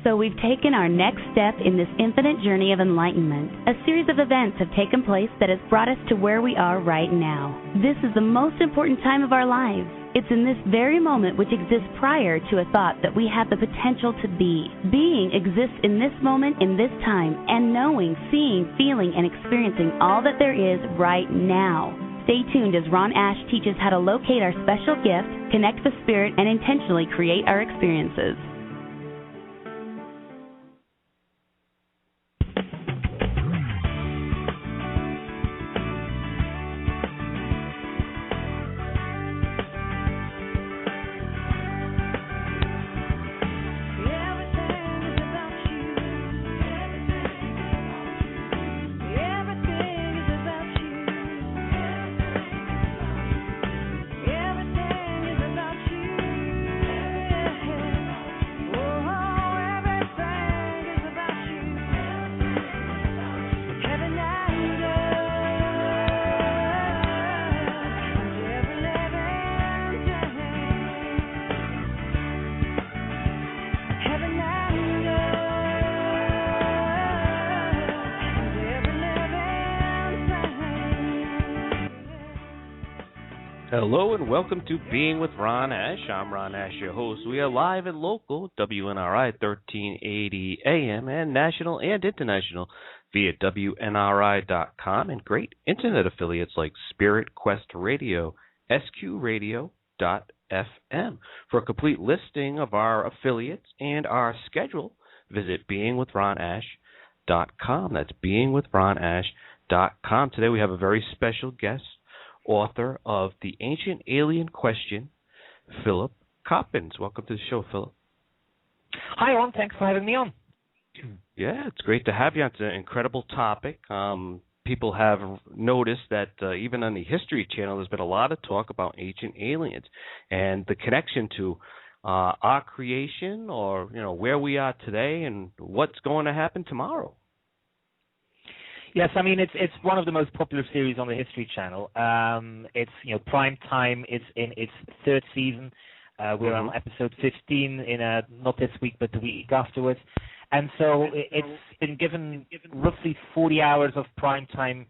So we've taken our next step in this infinite journey of enlightenment. A series of events have taken place that has brought us to where we are right now. This is the most important time of our lives. It's in this very moment which exists prior to a thought that we have the potential to be. Being exists in this moment, in this time, and knowing, seeing, feeling, and experiencing all that there is right now. Stay tuned as Ron Ash teaches how to locate our special gift, connect with spirit, and intentionally create our experiences. Hello and welcome to Being with Ron Ash. I'm Ron Ash, your host. We are live and local, WNRI 1380 AM, and national and international via WNRI.com, and great internet affiliates like Spirit Quest Radio, SQRadio.fm. For a complete listing of our affiliates and our schedule, visit beingwithronash.com. That's beingwithronash.com. Today we have a very special guest, author of The Ancient Alien Question, Philip Coppens. Welcome to the show, Philip. Hi, Ron. Thanks for having me on. Yeah, it's great to have you. It's an incredible topic. People have noticed that even on the History Channel, there's been a lot of talk about ancient aliens and the connection to our creation, or where we are today and what's going to happen tomorrow. Yes, I mean it's one of the most popular series on the History Channel. It's prime time. It's in its third season. We're on episode 15 in not this week but the week afterwards, and so it's been given roughly 40 hours of prime time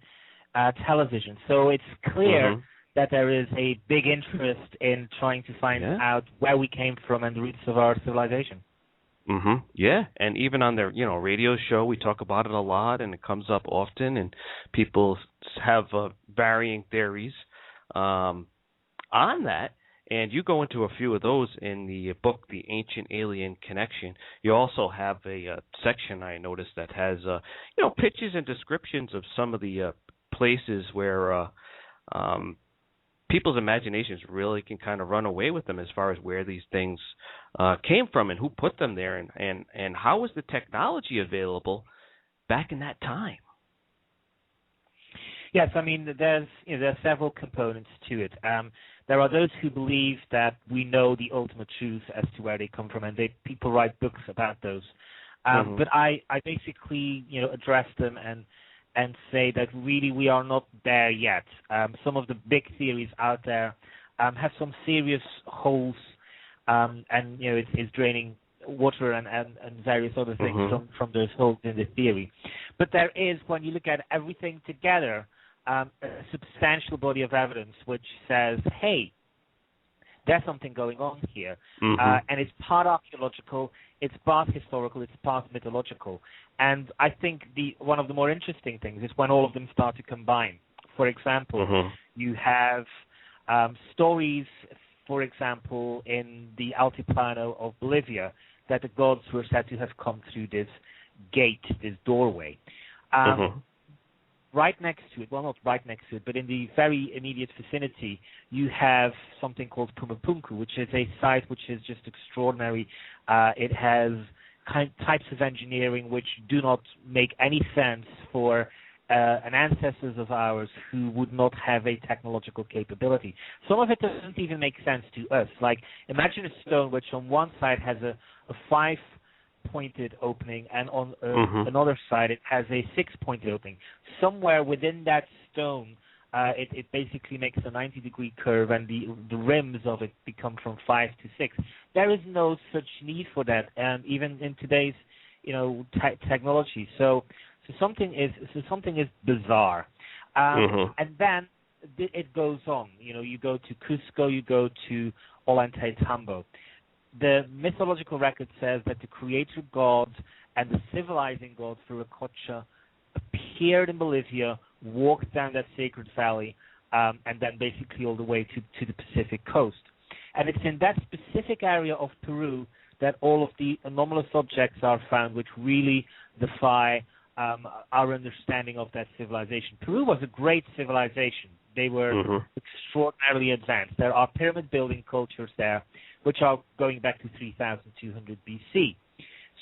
television. So it's clear that there is a big interest in trying to find out where we came from and the roots of our civilization. Yeah, and even on their radio show, we talk about it a lot, and it comes up often, and people have varying theories on that. And you go into a few of those in the book, The Ancient Alien Connection. You also have a section I noticed that has pictures and descriptions of some of the places where people's imaginations really can kind of run away with them as far as where these things came from and who put them there, and how was the technology available back in that time. Yes, I mean there are several components to it. There are those who believe that we know the ultimate truth as to where they come from, and people write books about those. But I basically address them and say that really we are not there yet. Some of the big theories out there have some serious holes, and it's draining water and various other things from those holes in the theory. But there is, when you look at everything together, a substantial body of evidence which says, hey, there's something going on here. And it's part archaeological, it's part historical, it's part mythological. And I think one of the more interesting things is when all of them start to combine. For example, you have stories, for example, in the Altiplano of Bolivia, that the gods were said to have come through this gate, this doorway. Right next to it, well, not right next to it, but in the very immediate vicinity, you have something called Pumapunku, which is a site which is just extraordinary. It has types of engineering which do not make any sense for an ancestors of ours who would not have a technological capability. Some of it doesn't even make sense to us. Like, imagine a stone which on one side has a five-pointed opening, and on another side it has a six-pointed opening. Somewhere within that stone, it basically makes a 90-degree curve, and the rims of it become from 5 to 6. There is no such need for that, even in today's technology. So something is bizarre, and then it goes on. You go to Cusco, you go to Ollantaytambo. The mythological record says that the creator gods and the civilizing gods Viracocha appeared in Bolivia, walked down that sacred valley, and then basically all the way to the Pacific coast. And it's in that specific area of Peru that all of the anomalous objects are found, which really defy our understanding of that civilization. Peru was a great civilization. They were extraordinarily advanced. There are pyramid-building cultures there, which are going back to 3,200 BC.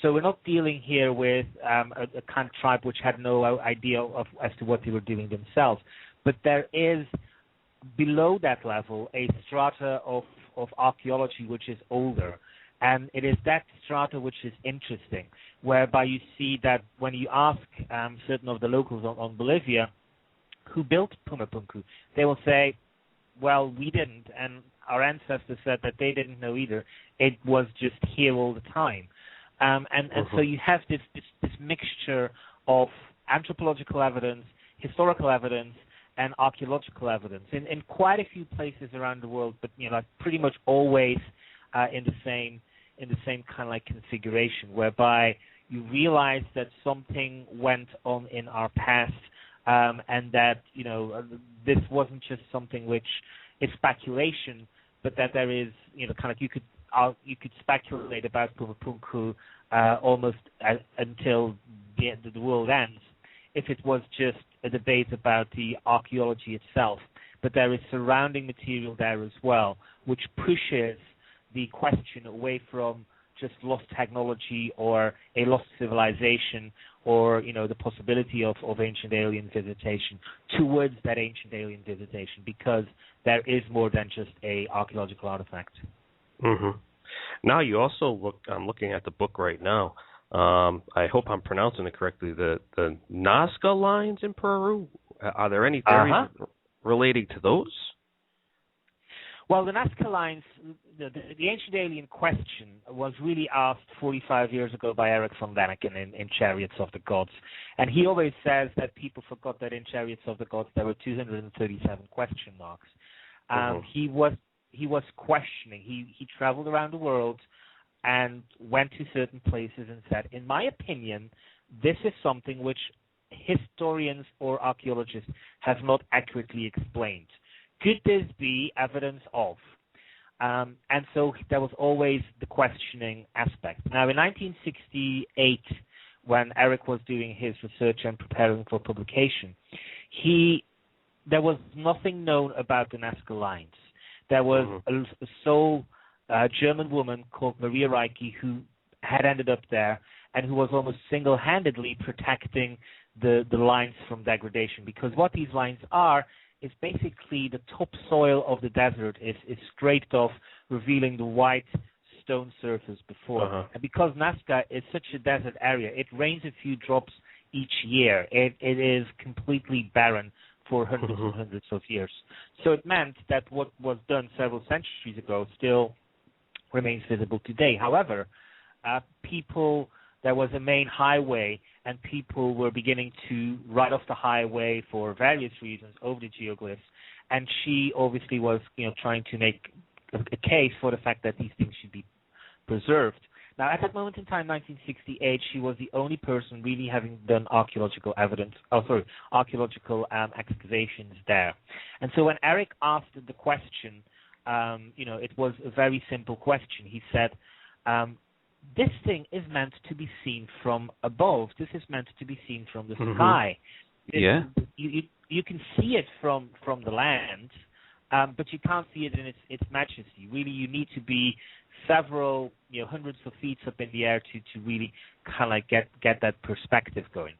So we're not dealing here with a kind of tribe which had no idea as to what they were doing themselves. But there is, below that level, a strata of archaeology which is older. And it is that strata which is interesting, whereby you see that when you ask certain of the locals on Bolivia who built Pumapunku, they will say, well, we didn't, and our ancestors said that they didn't know either. It was just here all the time. And so you have this mixture of anthropological evidence, historical evidence, and archaeological evidence in quite a few places around the world, but pretty much always in the same kind of like configuration, whereby you realize that something went on in our past, and that this wasn't just something which is speculation, but that there is kind of you could speculate about Pumapunku almost until the end of the world ends, if it was just a debate about the archaeology itself. But there is surrounding material there as well, which pushes the question away from just lost technology or a lost civilization or the possibility of ancient alien visitation towards that ancient alien visitation, because there is more than just a archaeological artifact. Now you also I'm looking at the book right now. I hope I'm pronouncing it correctly. The Nazca lines in Peru. Are there any theories relating to those? Well, the Nazca lines, the ancient alien question was really asked 45 years ago by Eric von Däniken in Chariots of the Gods. And he always says that people forgot that in Chariots of the Gods there were 237 question marks. He was questioning. He traveled around the world and went to certain places and said, in my opinion, this is something which historians or archaeologists have not accurately explained. Could this be evidence of? And so there was always the questioning aspect. Now, in 1968, when Eric was doing his research and preparing for publication, there was nothing known about the Nazca lines. There was a sole German woman called Maria Reike who had ended up there and who was almost single-handedly protecting the lines from degradation, because what these lines are is basically the topsoil of the desert is scraped off, revealing the white stone surface before. And because Nazca is such a desert area, it rains a few drops each year. It is completely barren for hundreds and hundreds of years. So it meant that what was done several centuries ago still remains visible today. However, there was a main highway, and people were beginning to ride off the highway for various reasons over the geoglyphs. And she obviously was, trying to make a case for the fact that these things should be preserved. Now, at that moment in time, 1968, she was the only person really having done archaeological excavations there. And so when Eric asked the question, it was a very simple question. He said, this thing is meant to be seen from above. This is meant to be seen from the sky. You can see it from the land, but you can't see it in its majesty. Really, you need to be several, hundreds of feet up in the air to really kind of like get that perspective going.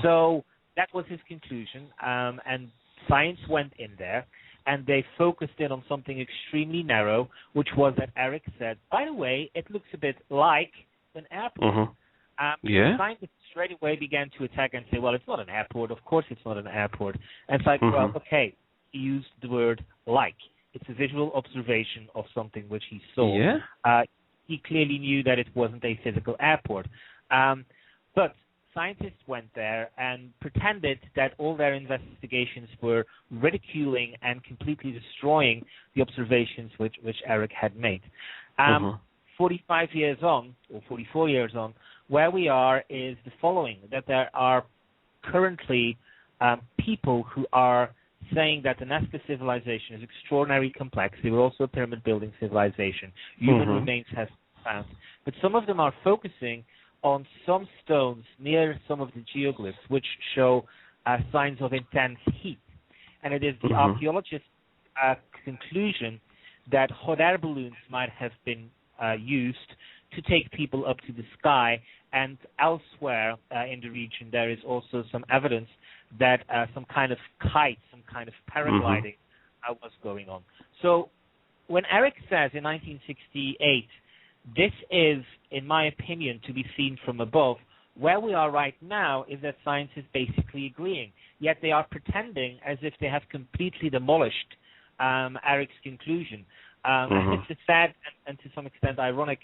So that was his conclusion, and science went in there, and they focused in on something extremely narrow, which was that Eric said, by the way, it looks a bit like an airport. Scientists straight away began to attack and say, well, it's not an airport. Of course it's not an airport. And it's like, well, okay, used the word like. It's a visual observation of something which he saw. Yeah. He clearly knew that it wasn't a physical airport. But scientists went there and pretended that all their investigations were ridiculing and completely destroying the observations which Eric had made. 45 years on, or 44 years on, where we are is the following, that there are currently people who are saying that the Nazca civilization is extraordinarily complex. They were also a pyramid-building civilization. Human remains have been found. But some of them are focusing on some stones near some of the geoglyphs which show signs of intense heat. And it is the archaeologists' conclusion that hot air balloons might have been used to take people up to the sky, and elsewhere in the region there is also some evidence that some kind of kite, some kind of paragliding was going on. So when Eric says in 1968, this is, in my opinion, to be seen from above, where we are right now is that science is basically agreeing, yet they are pretending as if they have completely demolished Eric's conclusion. It's a sad and to some extent ironic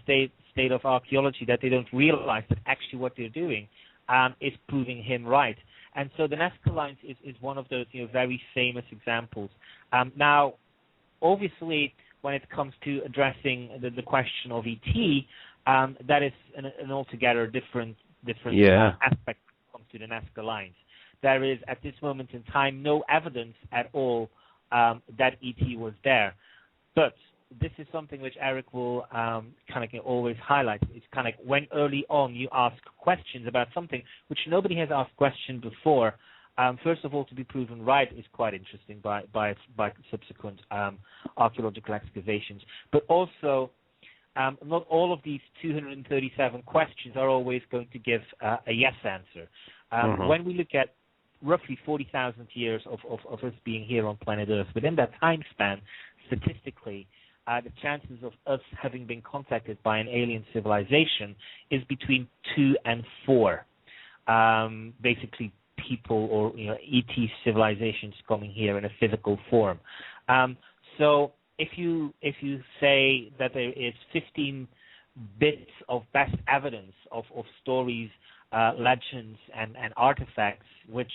state of archaeology that they don't realize that actually what they're doing is proving him right. And so the Nazca Lines is one of those very famous examples. Now, obviously, when it comes to addressing the question of ET, that is an altogether different aspect when it comes to the Nazca Lines. There is, at this moment in time, no evidence at all that ET was there. But this is something which Eric will always highlight. It's kind of when early on you ask questions about something which nobody has asked questions before, first of all, to be proven right is quite interesting by subsequent archaeological excavations. But also, not all of these 237 questions are always going to give a yes answer. When we look at roughly 40,000 years of us being here on planet Earth, within that time span, statistically, the chances of us having been contacted by an alien civilization is between 2 and 4. Basically, people or ET civilizations coming here in a physical form. So if you say that there is 15 bits of best evidence of stories, legends, and artifacts which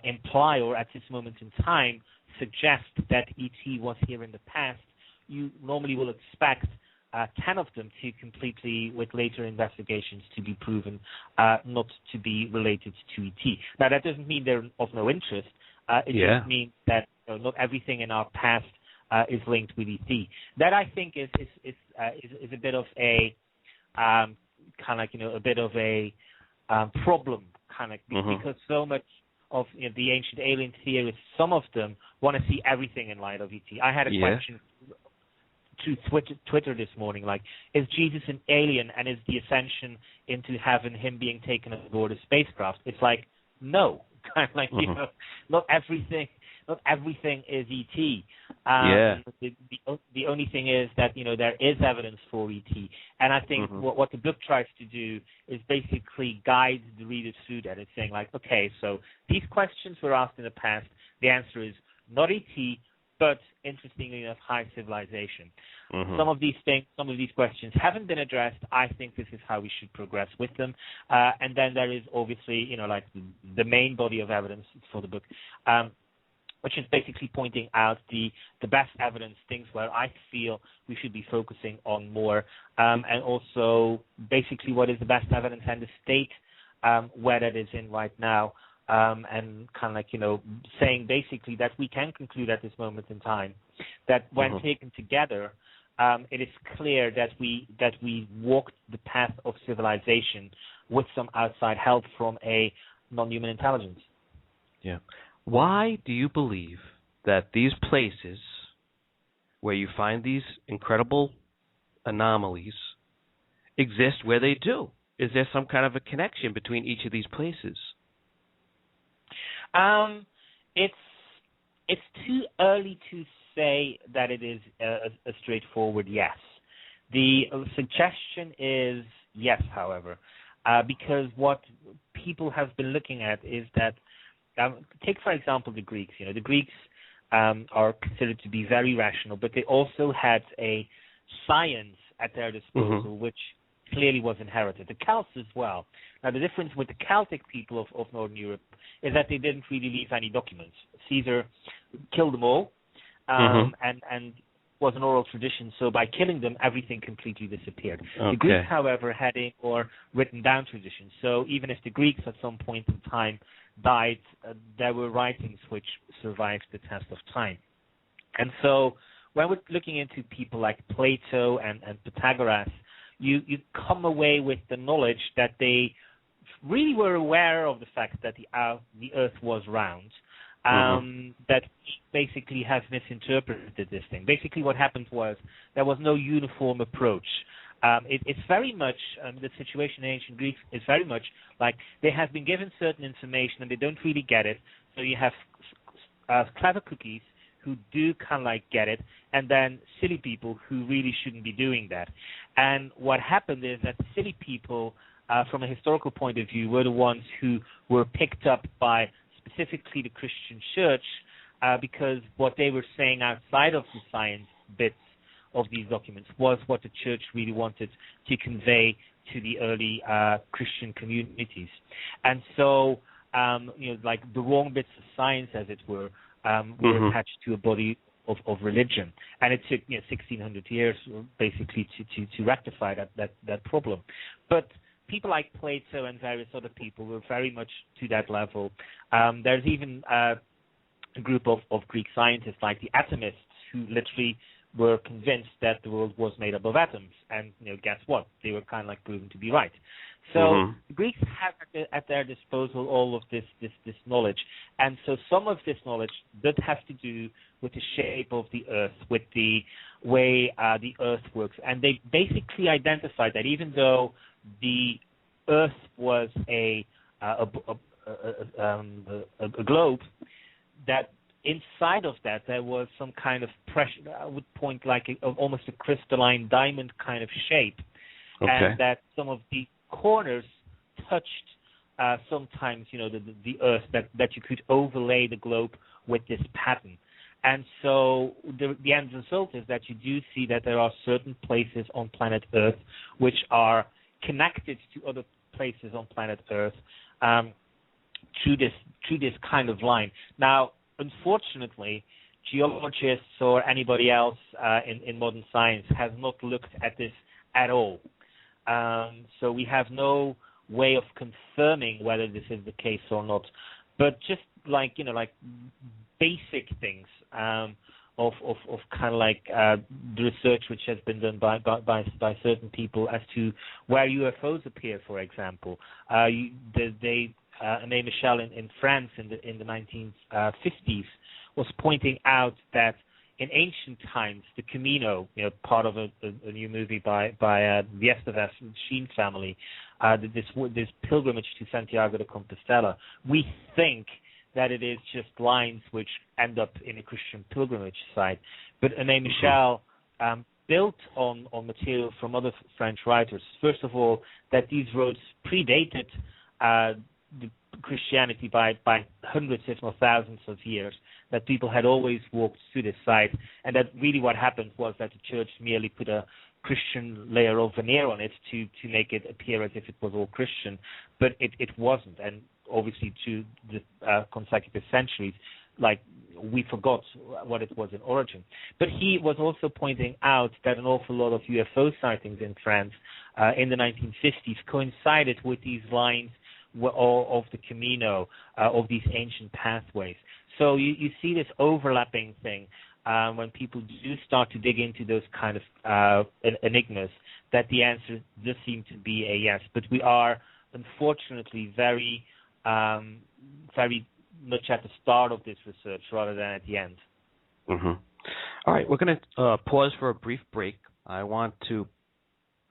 imply or at this moment in time suggest that ET was here in the past, you normally will expect 10 of them to completely, with later investigations, to be proven not to be related to ET. Now, that doesn't mean they're of no interest. It just means that not everything in our past is linked with ET. That, I think, is a bit of a problem, because so much of the ancient alien theorists, some of them want to see everything in light of ET. I had a question to Twitter this morning, like, is Jesus an alien, and is the ascension into heaven him being taken aboard a spacecraft? It's like, no, not everything is ET. The only thing is that there is evidence for ET, and I think what the book tries to do is basically guide the reader through that. It's saying, like, okay, so these questions were asked in the past. The answer is not ET, but interestingly enough, high civilization. Some of these questions haven't been addressed. I think this is how we should progress with them. And then there is obviously, the main body of evidence for the book, which is basically pointing out the best evidence, things where I feel we should be focusing on more, and also basically what is the best evidence and the state where that is in right now. And saying basically that we can conclude at this moment in time that when taken together, it is clear that we walked the path of civilization with some outside help from a non-human intelligence. Yeah. Why do you believe that these places where you find these incredible anomalies exist where they do? Is there some kind of a connection between each of these places? It's too early to say that it is a straightforward yes. The suggestion is yes, however, because what people have been looking at is that take for example the Greeks. The Greeks are considered to be very rational, but they also had a science at their disposal, which clearly was inherited. The Celts as well. Now, the difference with the Celtic people of Northern Europe is that they didn't really leave any documents. Caesar killed them all, and was an oral tradition, so by killing them, everything completely disappeared. Okay. The Greeks, however, had a more written down tradition, so even if the Greeks at some point in time died, there were writings which survived the test of time. And so when we're looking into people like Plato and Pythagoras, you come away with the knowledge that they really were aware of the fact that the Earth was round, that basically have misinterpreted this thing. Basically what happened was there was no uniform approach. It's very much, the situation in ancient Greece is very much like they have been given certain information and they don't really get it. So you have clever cookies who do kind of like get it, and then silly people who really shouldn't be doing that. And what happened is that the silly people, from a historical point of view, were the ones who were picked up by specifically the Christian church, because what they were saying outside of the science bits of these documents was what the church really wanted to convey to the early Christian communities. And so, like the wrong bits of science, as it were attached to a body of religion. And it took 1,600 years basically to rectify that problem. But people like Plato and various other people were very much to that level. There's even a group of Greek scientists like the atomists who literally were convinced that the world was made up of atoms. And guess what? They were kind of like proven to be right. So the Greeks have at their disposal all of this knowledge. And so some of this knowledge does have to do with the shape of the Earth, with the way the Earth works. And they basically identified that even though the Earth was a globe, that inside of that there was some kind of pressure. I would point like almost a crystalline diamond kind of shape, and that some of the corners touched sometimes, the Earth, that you could overlay the globe with this pattern. And so the end result is that you do see that there are certain places on planet Earth which are connected to other places on planet Earth through this kind of line. Now, unfortunately, geologists or anybody else in modern science has not looked at this at all. So we have no way of confirming whether this is the case or not. But just like basic things of kind of like the research which has been done by certain people as to where UFOs appear, for example. Aimé Michel in France in the 1950s was pointing out that in ancient times, the Camino, part of a new movie by the Estevez Sheen family, this pilgrimage to Santiago de Compostela, we think that it is just lines which end up in a Christian pilgrimage site. But Aimé Michel built on material from other French writers. First of all, that these roads predated the Christianity by hundreds, if not thousands of years, that people had always walked to this site, and that really what happened was that the church merely put a Christian layer of veneer on it to make it appear as if it was all Christian, but it wasn't. And obviously to the consecutive centuries, like we forgot what it was in origin. But he was also pointing out that an awful lot of UFO sightings in France in the 1950s coincided with these lines of the Camino, of these ancient pathways. So you see this overlapping thing when people do start to dig into those kind of enigmas, that the answer does seem to be a yes. But we are unfortunately very much at the start of this research rather than at the end. All right, we're going to pause for a brief break. I want to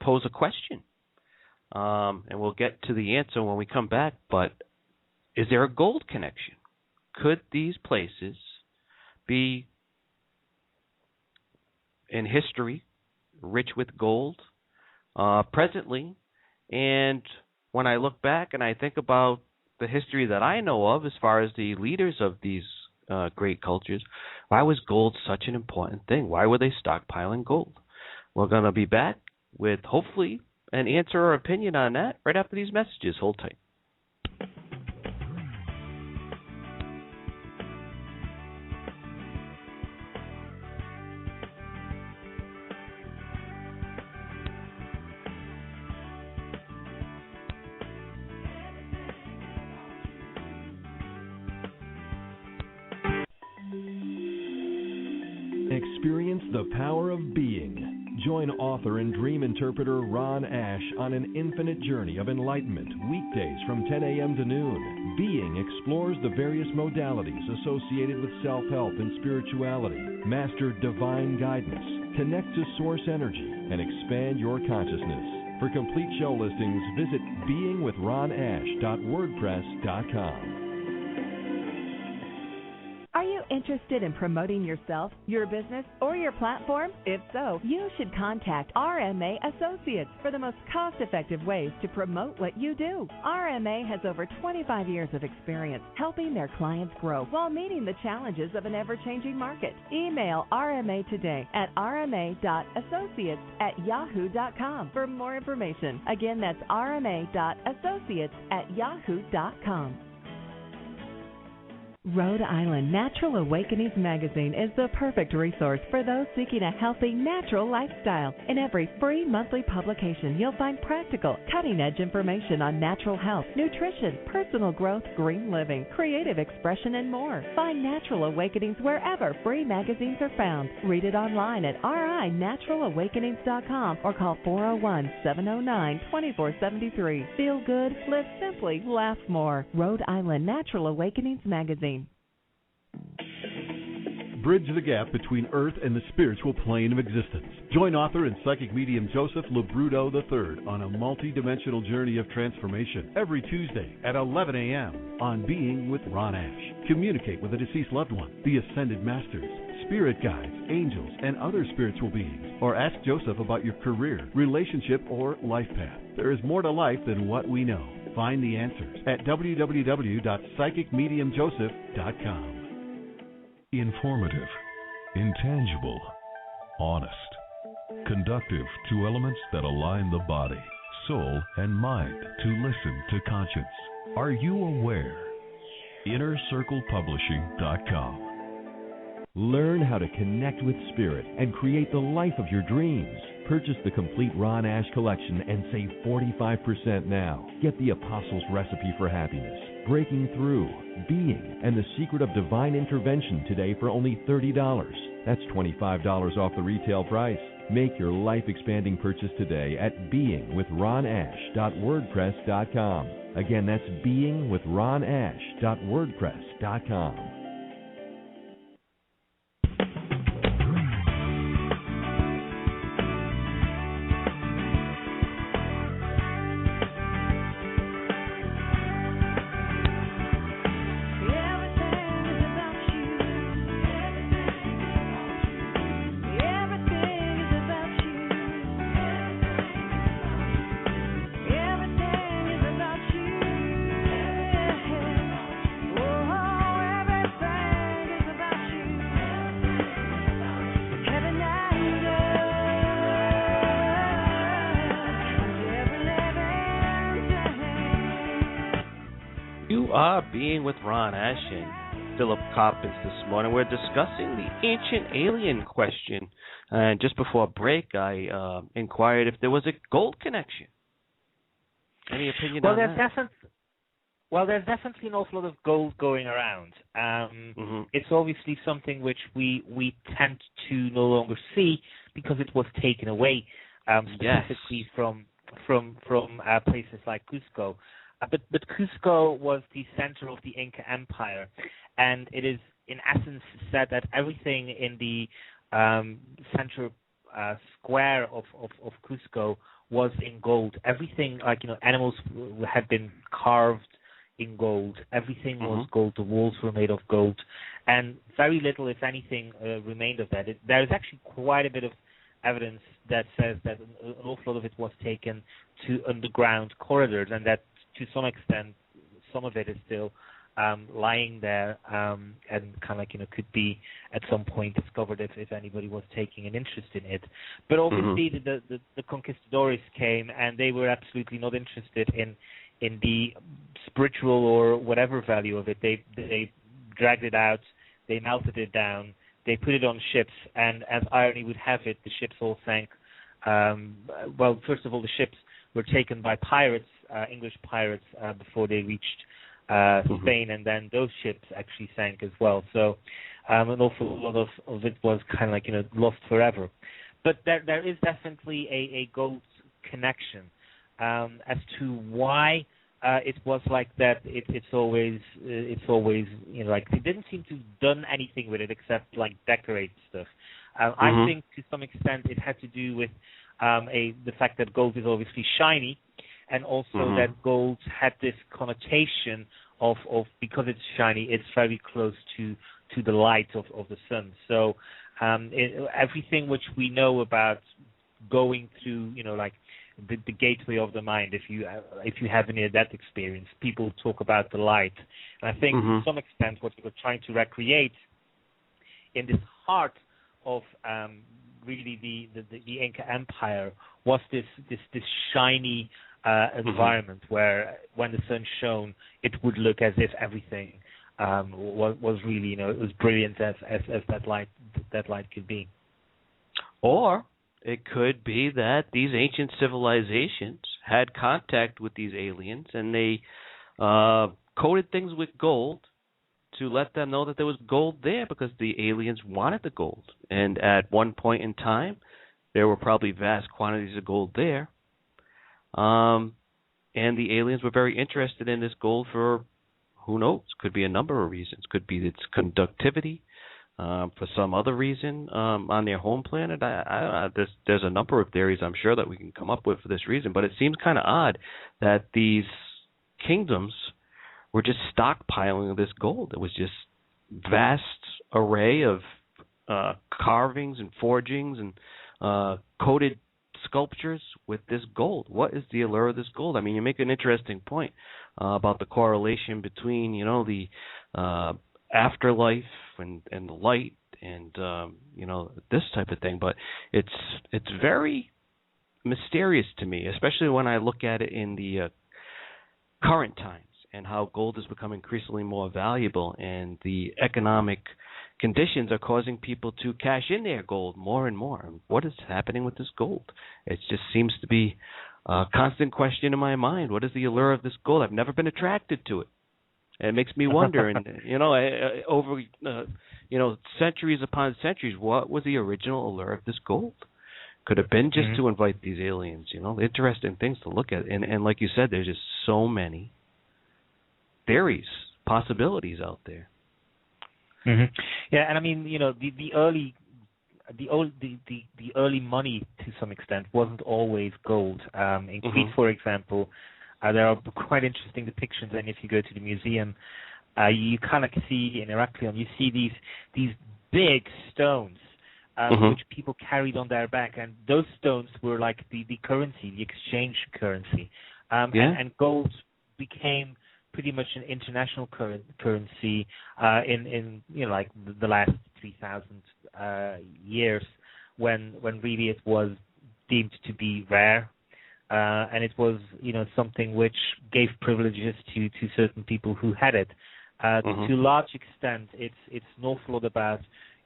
pose a question, and we'll get to the answer when we come back. But is there a gold connection? Could these places be in history rich with gold presently? And when I look back and I think about the history that I know of as far as the leaders of these great cultures, why was gold such an important thing? Why were they stockpiling gold? We're going to be back with hopefully an answer or opinion on that right after these messages. Hold tight. Experience the power of being. Join author and dream interpreter Ron Ash on an infinite journey of enlightenment, weekdays from 10 a.m. to noon. Being explores the various modalities associated with self-help and spirituality. Master divine guidance, connect to source energy, and expand your consciousness. For complete show listings, visit beingwithronash.wordpress.com. Are you interested in promoting yourself, your business, or your platform? If so, you should contact RMA Associates for the most cost-effective ways to promote what you do. RMA has over 25 years of experience helping their clients grow while meeting the challenges of an ever-changing market. Email RMA today at rma.associates@yahoo.com for more information. Again, that's rma.associates@yahoo.com. Rhode Island Natural Awakenings magazine is the perfect resource for those seeking a healthy, natural lifestyle. In every free monthly publication, you'll find practical, cutting-edge information on natural health, nutrition, personal growth, green living, creative expression, and more. Find Natural Awakenings wherever free magazines are found. Read it online at rinaturalawakenings.com or call 401-709-2473. Feel good, live simply, laugh more. Rhode Island Natural Awakenings magazine. Bridge the gap between Earth and the spiritual plane of existence. Join author and psychic medium Joseph Labruto III on a multi-dimensional journey of transformation every Tuesday at 11 a.m. on Being with Ron Ash. Communicate with a deceased loved one, the Ascended Masters, spirit guides, angels, and other spiritual beings, or ask Joseph about your career, relationship, or life path. There is more to life than what we know. Find the answers at www.psychicmediumjoseph.com. Informative, intangible, honest, conductive to elements that align the body, soul, and mind to listen to conscience. Are you aware? InnerCirclePublishing.com. Learn how to connect with spirit and create the life of your dreams. Purchase the complete Ron Ash collection and save 45% now. Get the Apostles' Recipe for Happiness, Breaking Through, Being, and the Secret of Divine Intervention today for only $30. That's $25 off the retail price. Make your life-expanding purchase today at beingwithronash.wordpress.com. Again, that's beingwithronash.wordpress.com. Being with Ron Ash and Philip Coppens this morning. We're discussing the ancient alien question. And just before break, I inquired if there was a gold connection. Any opinion on that? There's definitely an awful lot of gold going around. It's obviously something which we tend to no longer see because it was taken away, specifically from places like Cusco. But Cusco was the center of the Inca Empire, and it is in essence said that everything in the central square of Cusco was in gold. Everything, animals had been carved in gold. Everything was gold. The walls were made of gold, and very little, if anything, remained of that. There is actually quite a bit of evidence that says that an awful lot of it was taken to underground corridors, and that to some extent, some of it is still lying there, and kind of like, could be at some point discovered if anybody was taking an interest in it. But obviously the conquistadores came, and they were absolutely not interested in the spiritual or whatever value of it. They dragged it out, they melted it down, they put it on ships, and as irony would have it, the ships all sank. Well, first of all, the ships were taken by pirates, English pirates, before they reached Spain, and then those ships actually sank as well. So an awful lot of it was kind of like, lost forever. But there is definitely a gold connection. As to why it was like that, it's always like they didn't seem to have done anything with it except like decorate stuff. I think to some extent it had to do with the fact that gold is obviously shiny, and also that gold had this connotation of because it's shiny, it's very close to the light of the sun. So everything which we know about going through, like the gateway of the mind, if you have any of that experience, people talk about the light. And I think to some extent what we're trying to recreate in this heart of really the Inca Empire was this shiny environment where when the sun shone, it would look as if everything was really, it was brilliant as that light could be. Or it could be that these ancient civilizations had contact with these aliens, and they coated things with gold to let them know that there was gold there because the aliens wanted the gold. And at one point in time, there were probably vast quantities of gold there. And the aliens were very interested in this gold for, who knows, could be a number of reasons. Could be its conductivity, for some other reason on their home planet. There's a number of theories I'm sure that we can come up with for this reason, but it seems kind of odd that these kingdoms were just stockpiling this gold. It was just vast array of carvings and forgings and coated sculptures with this gold. What is the allure of this gold? I mean, you make an interesting point about the correlation between, the afterlife and the light and this type of thing. But it's very mysterious to me, especially when I look at it in the current times and how gold has become increasingly more valuable, and the economic conditions are causing people to cash in their gold more and more. And what is happening with this gold? It just seems to be a constant question in my mind. What is the allure of this gold? I've never been attracted to it. It makes me wonder, and over centuries upon centuries, what was the original allure of this gold? Could have been just to invite these aliens, interesting things to look at. And like you said, there's just so many theories, possibilities out there. Yeah, and I mean, the early money to some extent wasn't always gold. In Crete, for example, there are quite interesting depictions, and if you go to the museum, you kind of see in Heraklion, you see these big stones which people carried on their back, and those stones were like the currency, the exchange currency, and gold became pretty much an international currency in like the last 3,000 years, when really it was deemed to be rare. And it was, something which gave privileges to certain people who had it. To a large extent, it's an awful lot about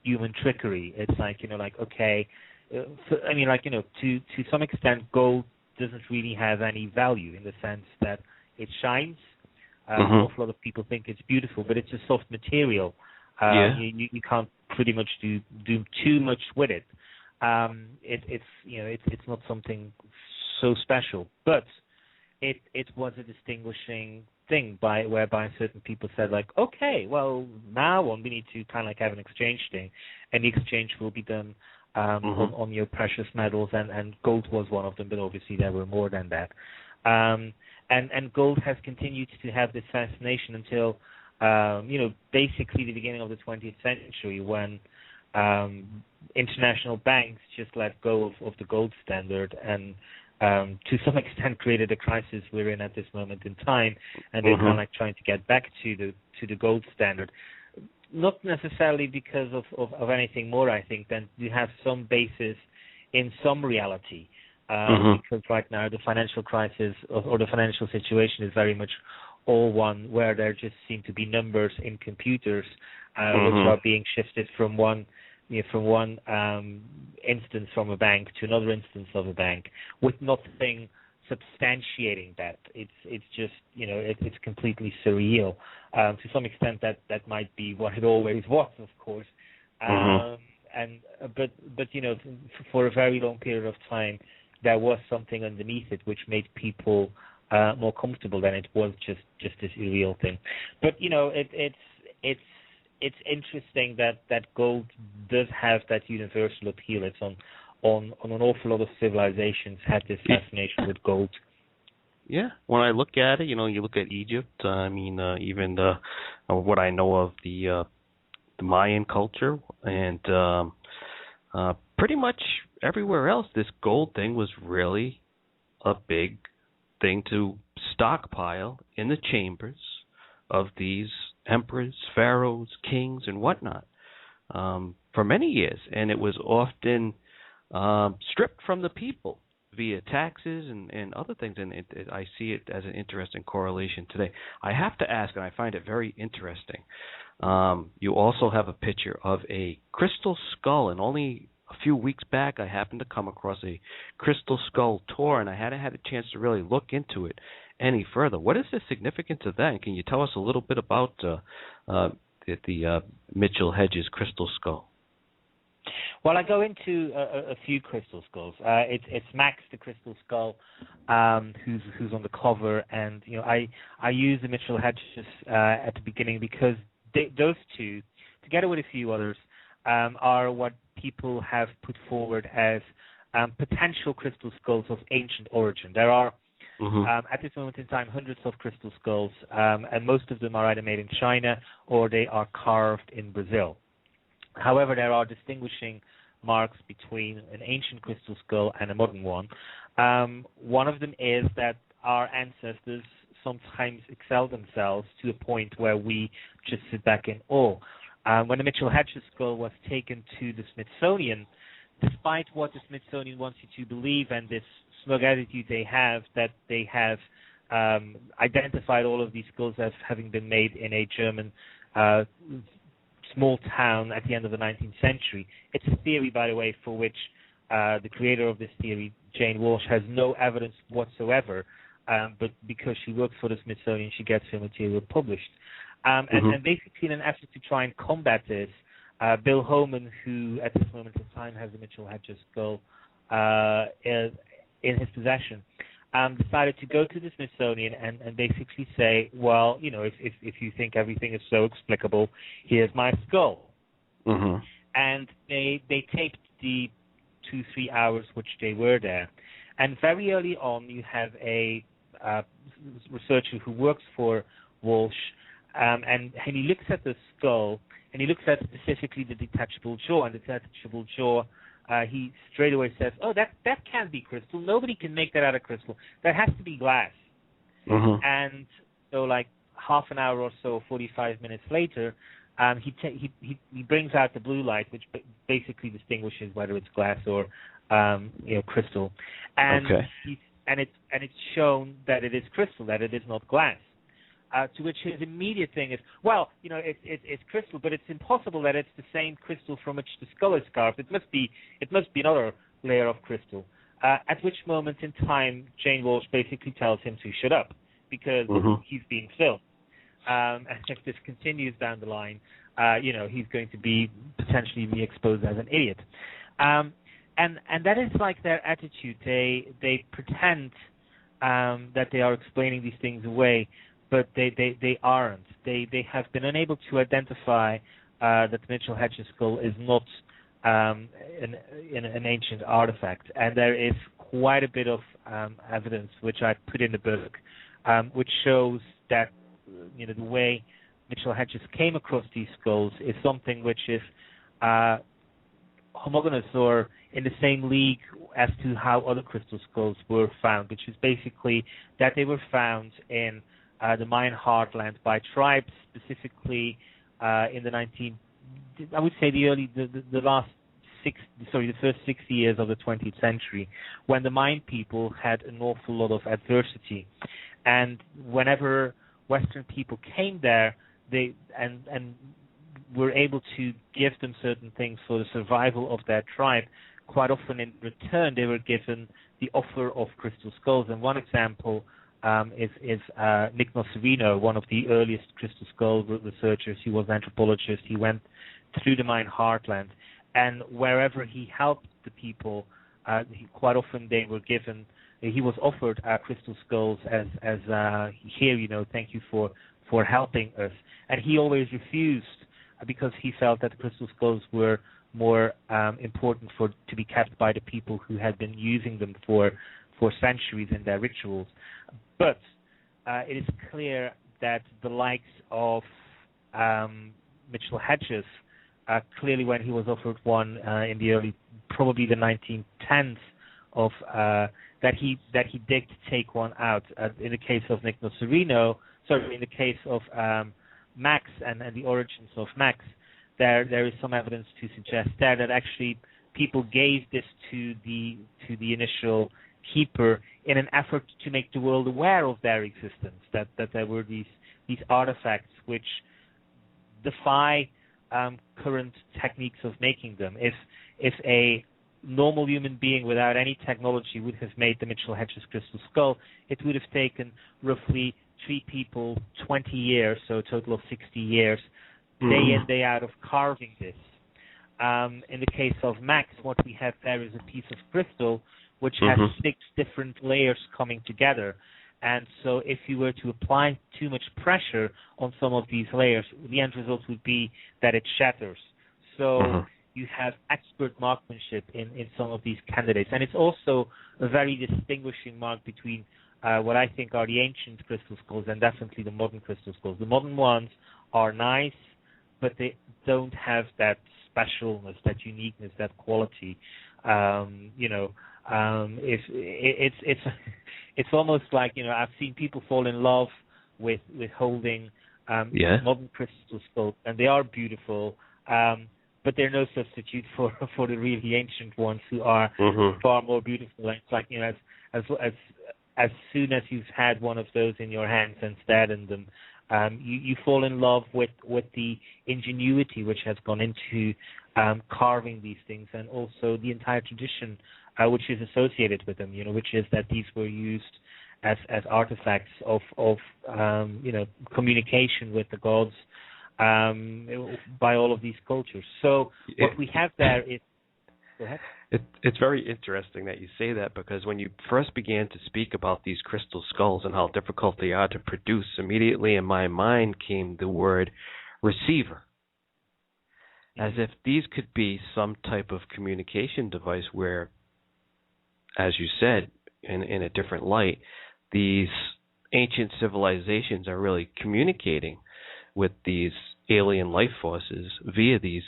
human trickery. It's like, okay, to some extent, gold doesn't really have any value in the sense that it shines. An awful lot of people think it's beautiful, but it's a soft material. You can't pretty much do too much with it. It's not something so special, but it was a distinguishing thing whereby certain people said, like, okay, well, now on we need to kind of like have an exchange thing, and the exchange will be done on your precious metals, and gold was one of them, but obviously there were more than that. And gold has continued to have this fascination until basically the beginning of the 20th century, when international banks just let go of the gold standard, and to some extent created the crisis we're in at this moment in time, and they're kind of like trying to get back to the gold standard. Not necessarily because of anything more, I think, than you have some basis in some reality. Because right now the financial crisis or the financial situation is very much all one where there just seem to be numbers in computers which are being shifted from one instance from a bank to another instance of a bank with nothing substantiating that. It's just it's completely surreal. To some extent that might be what it always was, of course. But for a very long period of time there was something underneath it which made people more comfortable than it was just this irreal thing. But it's interesting that gold does have that universal appeal. It's on an awful lot of civilizations had this fascination with gold. Yeah, when I look at it, you look at Egypt. Even what I know of the Mayan culture, and pretty much everywhere else, this gold thing was really a big thing to stockpile in the chambers of these emperors, pharaohs, kings, and whatnot for many years, and it was often stripped from the people via taxes and other things, and I see it as an interesting correlation today. I have to ask, and I find it very interesting, you also have a picture of a crystal skull, and only a few weeks back I happened to come across a crystal skull tour, and I hadn't had a chance to really look into it any further. What is the significance of that? And can you tell us a little bit about the Mitchell Hedges crystal skull? Well, I go into a few crystal skulls. It's Max, the crystal skull, who's on the cover, and I use the Mitchell Hedges at the beginning because those two, together with a few others, are what people have put forward as potential crystal skulls of ancient origin. There are at this moment in time hundreds of crystal skulls, and most of them are either made in China or they are carved in Brazil. However, there are distinguishing marks between an ancient crystal skull and a modern one. One of them is that our ancestors sometimes excel themselves to a point where we just sit back in awe. When the Mitchell Hedges skull was taken to the Smithsonian, despite what the Smithsonian wants you to believe and this smug attitude they have, that they have identified all of these skulls as having been made in a German small town at the end of the 19th century. It's a theory, by the way, for which the creator of this theory, Jane Walsh, has no evidence whatsoever, but because she works for the Smithsonian, she gets her material published. And basically in an effort to try and combat this, Bill Homan, who at this moment in time has the Mitchell Hedges skull in his possession, decided to go to the Smithsonian and basically say, well, if you think everything is so explicable, here's my skull. And they taped the 2-3 hours which they were there. And very early on, you have a researcher who works for Walsh, and he looks at the skull, and he looks at specifically the detachable jaw, and the detachable jaw, he straight away says, oh, that can't be crystal. Nobody can make that out of crystal. That has to be glass. And so like half an hour or so, 45 minutes later, he brings out the blue light, which basically distinguishes whether it's glass or crystal. And it's shown that it is crystal, that it is not glass. To which his immediate thing is, well, it's crystal, but it's impossible that it's the same crystal from which the skull is carved. It must be another layer of crystal. At which moment in time, Jane Walsh basically tells him to shut up because he's being filmed. And if this continues down the line, he's going to be potentially be exposed as an idiot. And that is like their attitude. They pretend that they are explaining these things away, but they aren't. They have been unable to identify that the Mitchell Hedges skull is not an ancient artifact, and there is quite a bit of evidence which I put in the book, which shows that the way Mitchell Hedges came across these skulls is something which is homogeneous or in the same league as to how other crystal skulls were found, which is basically that they were found in the Mayan heartland by tribes, specifically in the first 60 years of the 20th century, when the Mayan people had an awful lot of adversity, and whenever Western people came there, they were able to give them certain things for the survival of their tribe. Quite often, in return, they were given the offer of crystal skulls. And one example is Nick Nocerino, one of the earliest crystal skull researchers. He was an anthropologist. He went through the Mayan heartland, and wherever he helped the people, quite often they were given. He was offered crystal skulls as here, thank you for helping us. And he always refused because he felt that the crystal skulls were more important to be kept by the people who had been using them for centuries in their rituals. But it is clear that the likes of Mitchell Hedges, clearly when he was offered one in the probably the 1910s, that he did take one out. In the case of Nick Nocerino, in the case of Max and the origins of Max, there is some evidence to suggest that actually people gave this to the initial keeper in an effort to make the world aware of their existence, that there were these artifacts which defy current techniques of making them. If a normal human being without any technology would have made the Mitchell Hedges crystal skull, it would have taken roughly 3 people 20 years, so a total of 60 years, day in, day out of carving this. In the case of Max, what we have there is a piece of crystal which has 6 different layers coming together. And so if you were to apply too much pressure on some of these layers, the end result would be that it shatters. So you have expert marksmanship in some of these candidates. And it's also a very distinguishing mark between what I think are the ancient crystal skulls and definitely the modern crystal skulls. The modern ones are nice, but they don't have that specialness, that uniqueness, that quality. It's almost like, I've seen people fall in love with holding modern crystal skulls, and they are beautiful, but they're no substitute for the really ancient ones, who are far more beautiful. And it's like, as soon as you've had one of those in your hands and stared in them, you fall in love with the ingenuity which has gone into carving these things, and also the entire tradition which is associated with them, which is that these were used as artifacts of communication with the gods by all of these cultures. So what we have there is... Go ahead. It's very interesting that you say that, because when you first began to speak about these crystal skulls and how difficult they are to produce, immediately in my mind came the word receiver. As if these could be some type of communication device where, as you said, in a different light, these ancient civilizations are really communicating with these alien life forces via these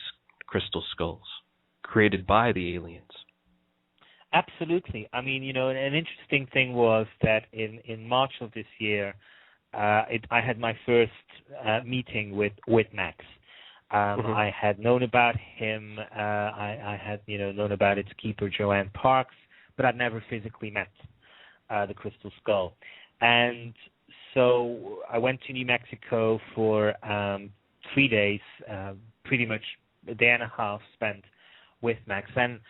crystal skulls created by the aliens. Absolutely. I mean, an interesting thing was that in March of this year, I had my first meeting with Max. I had known about him. I had known about its keeper, Joanne Parks, but I'd never physically met the crystal skull. And so I went to New Mexico for 3 days, pretty much a day and a half spent with Max. And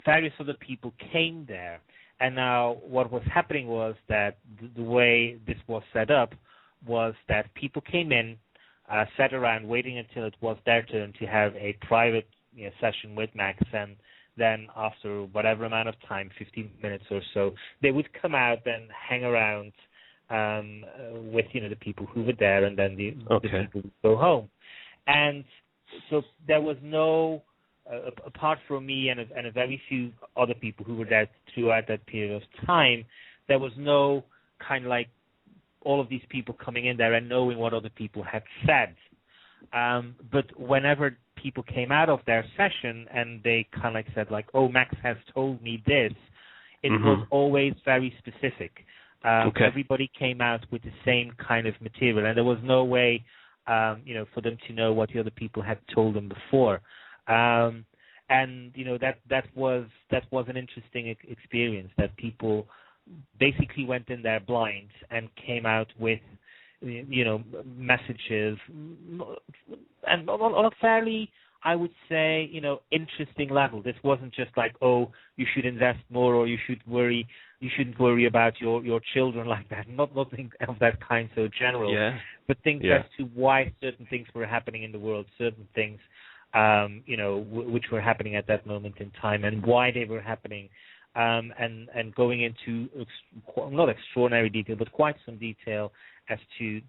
various other people came there. And now what was happening was that the way this was set up was that people came in, sat around waiting until it was their turn to have a private session with Max, and then after whatever amount of time, 15 minutes or so, they would come out and hang around with the people who were there, and then the people would go home. And so there was no, apart from me and a very few other people who were there throughout that period of time, there was no kind of like all of these people coming in there and knowing what other people had said. But whenever people came out of their session and they kind of like said like, oh, Max has told me this, it was always very specific. Everybody came out with the same kind of material, and there was no way, for them to know what the other people had told them before. And that was an interesting experience, that people basically went in there blind and came out with messages, and on a fairly, I would say, interesting level. This wasn't just like, oh, you should invest more, or you shouldn't worry about your children like that. Nothing of that kind, so general. But things as to why certain things were happening in the world, certain things, which were happening at that moment in time, and why they were happening, and going into not extraordinary detail, but quite some detail as to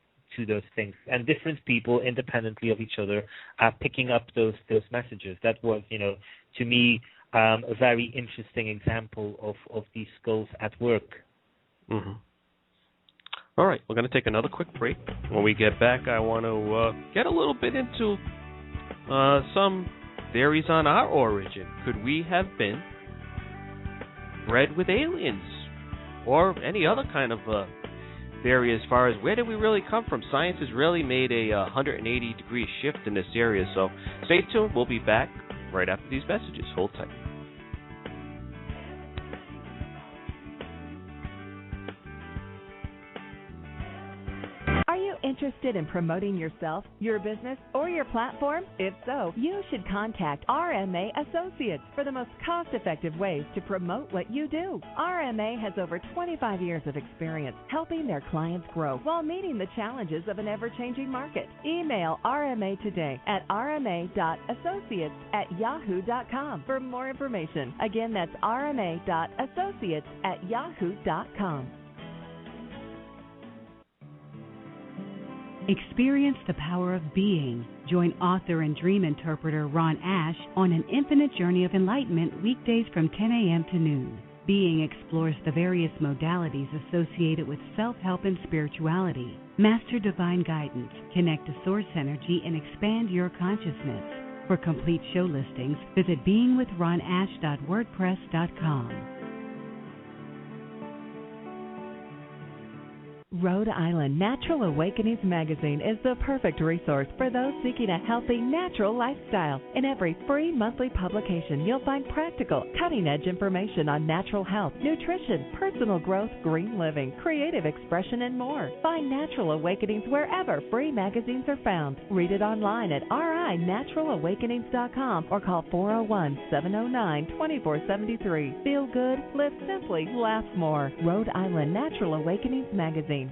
those things, and different people independently of each other picking up those messages. That was, to me, a very interesting example of these skills at work. All right, we're going to take another quick break. When we get back, I want to get a little bit into some theories on our origin. Could we have been bred with aliens, or any other kind of theory as far as where did we really come from? Science has really made a 180-degree shift in this area, so stay tuned. We'll be back right after these messages. Hold tight. Are you interested in promoting yourself, your business, or your platform? If so, you should contact RMA Associates for the most cost-effective ways to promote what you do. RMA has over 25 years of experience helping their clients grow while meeting the challenges of an ever-changing market. Email RMA today at rma.associates@yahoo.com for more information. Again, that's rma.associates@yahoo.com. Experience the power of being. Join author and dream interpreter Ron Ash on an infinite journey of enlightenment weekdays from 10 a.m. to noon. Being explores the various modalities associated with self-help and spirituality. Master divine guidance, connect to source energy, and expand your consciousness. For complete show listings, visit beingwithronash.wordpress.com. Rhode Island Natural Awakenings magazine is the perfect resource for those seeking a healthy, natural lifestyle. In every free monthly publication, you'll find practical, cutting-edge information on natural health, nutrition, personal growth, green living, creative expression, and more. Find Natural Awakenings wherever free magazines are found. Read it online at rinaturalawakenings.com or call 401-709-2473. Feel good, live simply, laugh more. Rhode Island Natural Awakenings magazine.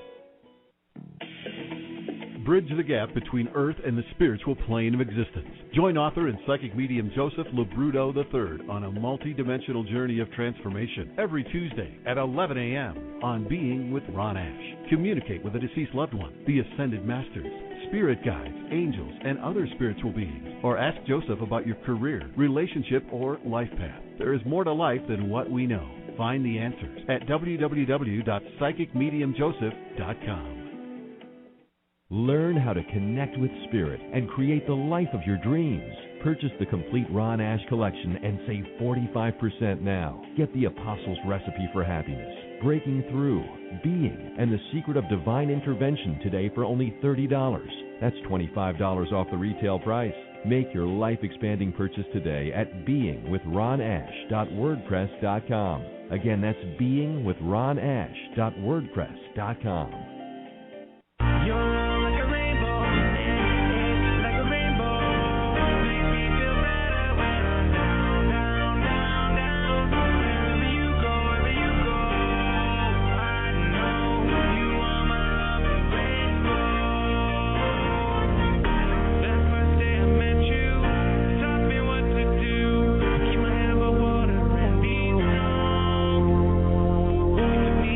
Bridge the gap between Earth and the spiritual plane of existence. Join author and psychic medium Joseph LeBrudo III on a multi-dimensional journey of transformation every Tuesday at 11 a.m. on Being with Ron Ash. Communicate with a deceased loved one, the Ascended Masters, spirit guides, angels, and other spiritual beings, or ask Joseph about your career, relationship, or life path. There is more to life than what we know. Find the answers at www.psychicmediumjoseph.com. Learn how to connect with spirit and create the life of your dreams. Purchase the complete Ron Ash collection and save 45% now. Get the Apostles' Recipe for Happiness, Breaking Through, Being, and the Secret of Divine Intervention today for only $30. That's $25 off the retail price. Make your life-expanding purchase today at beingwithronash.wordpress.com. Again, that's beingwithronash.wordpress.com.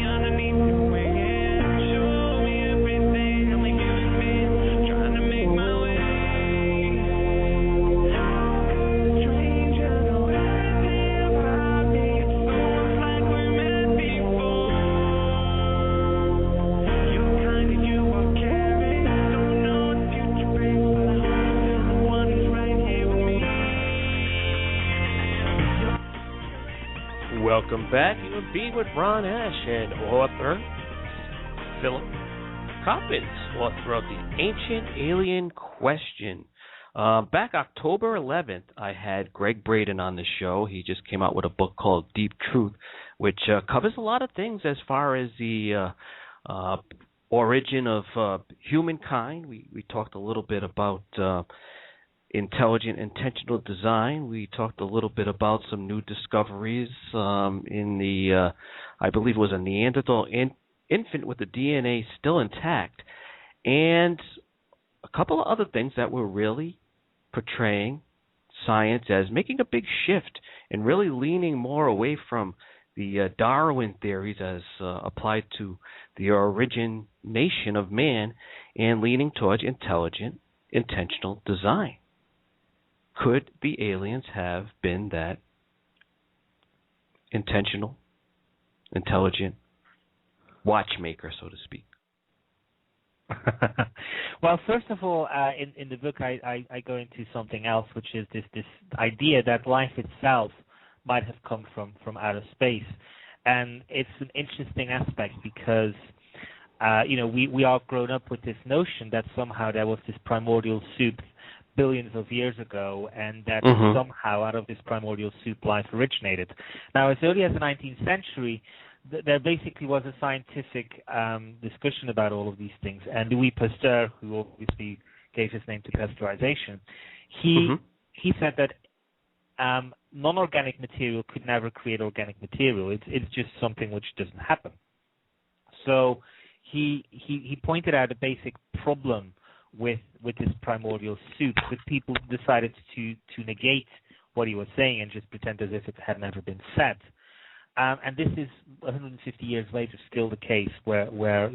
Underneath the way, show Welcome back. You are being with Ron Ash and author Philip Coppens, author of The Ancient Alien Question. Back October 11th, I had Greg Braden on the show. He just came out with a book called Deep Truth, which covers a lot of things as far as the origin of humankind. We talked a little bit about intelligent, intentional design. We talked a little bit about some new discoveries in the, I believe it was a Neanderthal infant with the DNA still intact, and a couple of other things that were really portraying science as making a big shift and really leaning more away from the Darwin theories as applied to the origination of man and leaning towards intelligent, intentional design. Could the aliens have been that intentional, intelligent watchmaker, so to speak? Well, first of all, in the book, I go into something else, which is this idea that life itself might have come from outer space, and it's an interesting aspect because we are grown up with this notion that somehow there was this primordial soup billions of years ago, and that somehow out of this primordial soup life originated. Now, as early as the 19th century, there basically was a scientific discussion about all of these things. And Louis Pasteur, who obviously gave his name to pasteurization, he said that non-organic material could never create organic material. It's just something which doesn't happen. So he pointed out a basic problem with this primordial soup, but people decided to negate what he was saying and just pretend as if it had never been said. And this is 150 years later still the case where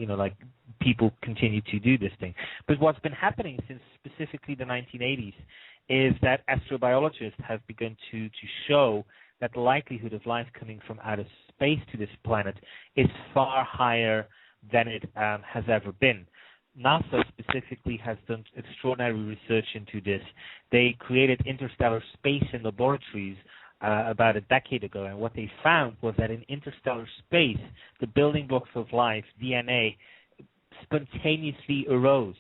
people continue to do this thing. But what's been happening since specifically the 1980s is that astrobiologists have begun to show that the likelihood of life coming from outer space to this planet is far higher than it has ever been. NASA specifically has done extraordinary research into this. They created interstellar space in laboratories about a decade ago, and what they found was that in interstellar space, the building blocks of life, DNA, spontaneously arose,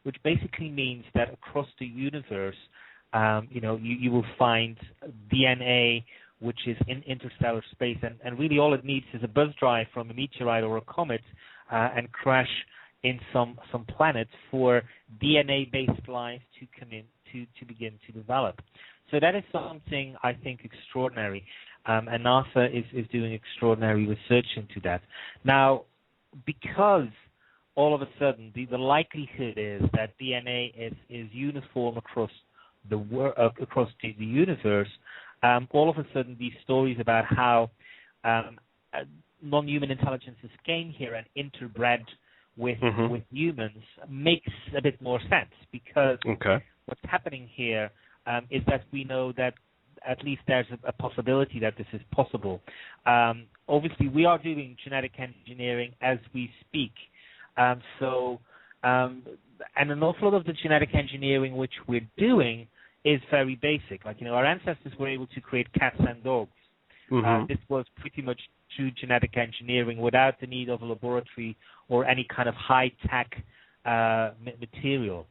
which basically means that across the universe, you will find DNA which is in interstellar space, and really all it needs is a buzz drive from a meteorite or a comet and crash in some planets for DNA-based life to come in to begin to develop. So that is something I think extraordinary, and NASA is doing extraordinary research into that. Now, because all of a sudden the likelihood is that DNA is uniform across the universe, all of a sudden these stories about how non-human intelligences came here and interbred with humans makes a bit more sense, because what's happening here is that we know that at least there's a possibility that this is possible. Obviously, we are doing genetic engineering as we speak. And an awful lot of the genetic engineering which we're doing is very basic. Like, our ancestors were able to create cats and dogs. This was pretty much true genetic engineering without the need of a laboratory or any kind of high-tech material.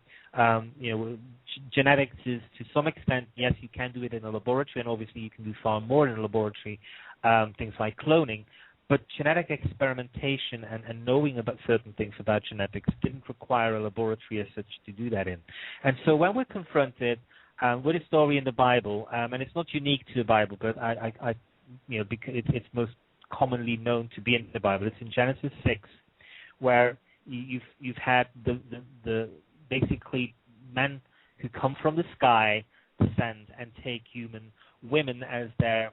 Genetics is, to some extent, yes, you can do it in a laboratory, and obviously you can do far more in a laboratory, things like cloning. But genetic experimentation and knowing about certain things about genetics didn't require a laboratory as such to do that in. And so when we're confronted with a story in the Bible, and it's not unique to the Bible, but because it's most commonly known to be in the Bible. It's in Genesis 6, where you've had the basically men who come from the sky descend and take human women as their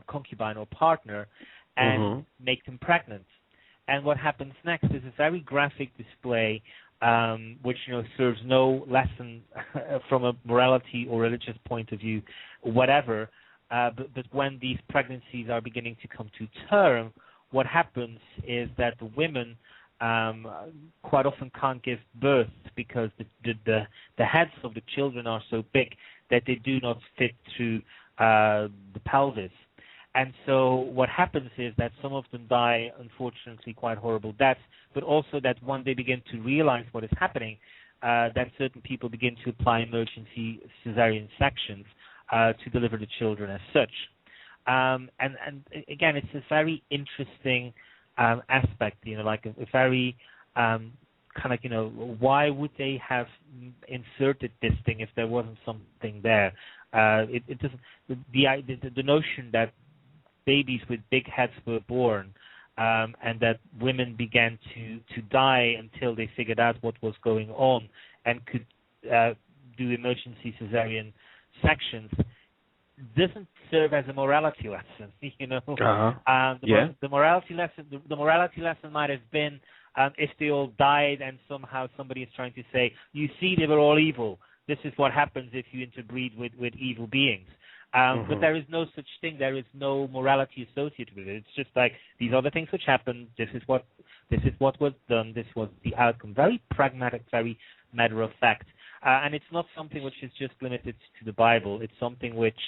concubine or partner and make them pregnant. And what happens next is a very graphic display, which serves no lesson from a morality or religious point of view, whatever. But when these pregnancies are beginning to come to term, what happens is that the women quite often can't give birth because the heads of the children are so big that they do not fit through the pelvis. And so what happens is that some of them die, unfortunately, quite horrible deaths, but also that when they begin to realize what is happening, that certain people begin to apply emergency cesarean sections to deliver the children as such. And again, it's a very interesting aspect, like a very kind of, why would they have inserted this thing if there wasn't something there? It doesn't. The notion that babies with big heads were born, and that women began to die until they figured out what was going on and could do emergency cesarean sections, doesn't serve as a morality lesson. The morality lesson might have been if they all died and somehow somebody is trying to say, you see, they were all evil. This is what happens if you interbreed with evil beings. But there is no such thing. There is no morality associated with it. It's just like, these are the things which happened. This is what was done. This was the outcome. Very pragmatic, very matter of fact. And it's not something which is just limited to the Bible. It's something which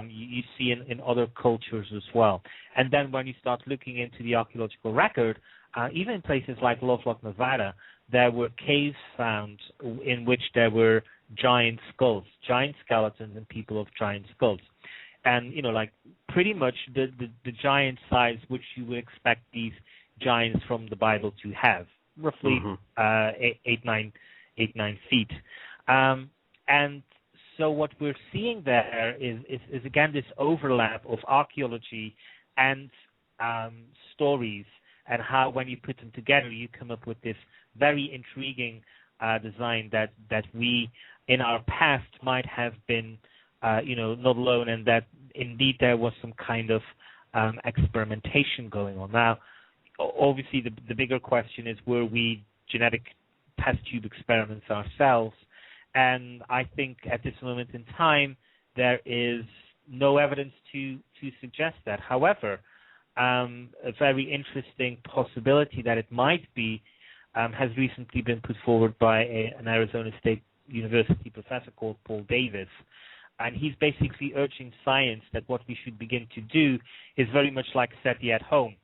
you see in other cultures as well. And then when you start looking into the archaeological record, even in places like Lovelock, Nevada, there were caves found in which there were giant skulls, giant skeletons, and people of giant skulls. And, like pretty much the giant size which you would expect these giants from the Bible to have, roughly 8-9 feet. And so what we're seeing there is again this overlap of archaeology and stories, and how when you put them together you come up with this very intriguing design that we in our past might have been not alone, and that indeed there was some kind of experimentation going on. Now, obviously the bigger question is, were we genetic test tube experiments ourselves? And I think at this moment in time, there is no evidence to suggest that. However, a very interesting possibility that it might be has recently been put forward by an Arizona State University professor called Paul Davis. And he's basically urging science that what we should begin to do is very much like SETI at home,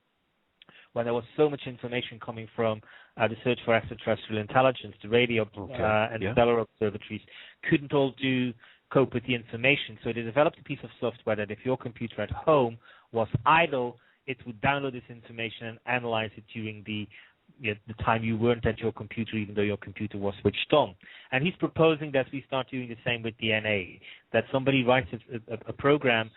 when there was so much information coming from the search for extraterrestrial intelligence, the radio and stellar observatories couldn't all cope with the information. So they developed a piece of software that if your computer at home was idle, it would download this information and analyze it during the time you weren't at your computer, even though your computer was switched on. And he's proposing that we start doing the same with DNA, that somebody writes a program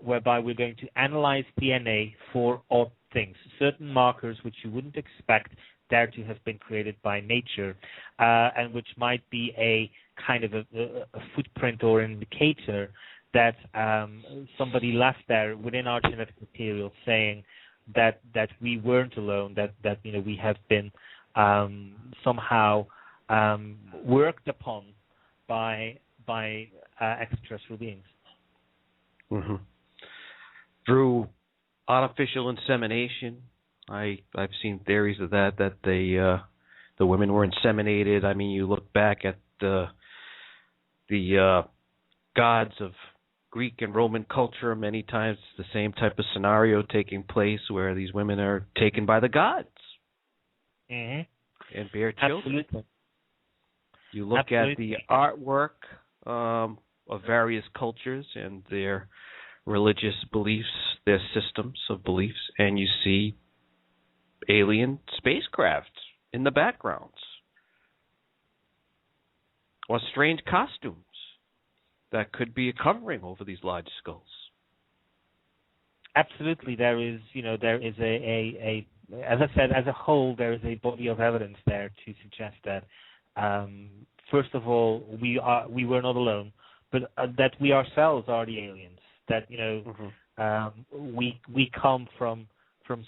whereby we're going to analyze DNA for odd things, certain markers which you wouldn't expect there to have been created by nature, and which might be a kind of a footprint or indicator that somebody left there within our genetic material, saying that we weren't alone, that we have been somehow worked upon by extraterrestrial beings. Mm-hmm. Through artificial insemination, I've seen theories of that the women were inseminated. I mean, you look back at the gods of Greek and Roman culture, many times it's the same type of scenario taking place where these women are taken by the gods and bear children. Absolutely. You look at the artwork of various cultures and their religious beliefs, their systems of beliefs, and you see alien spacecraft in the backgrounds or strange costumes that could be a covering over these large skulls. Absolutely, there is a as I said, as a whole, there is a body of evidence there to suggest that first of all, we were not alone, but that we ourselves are the aliens. That we come from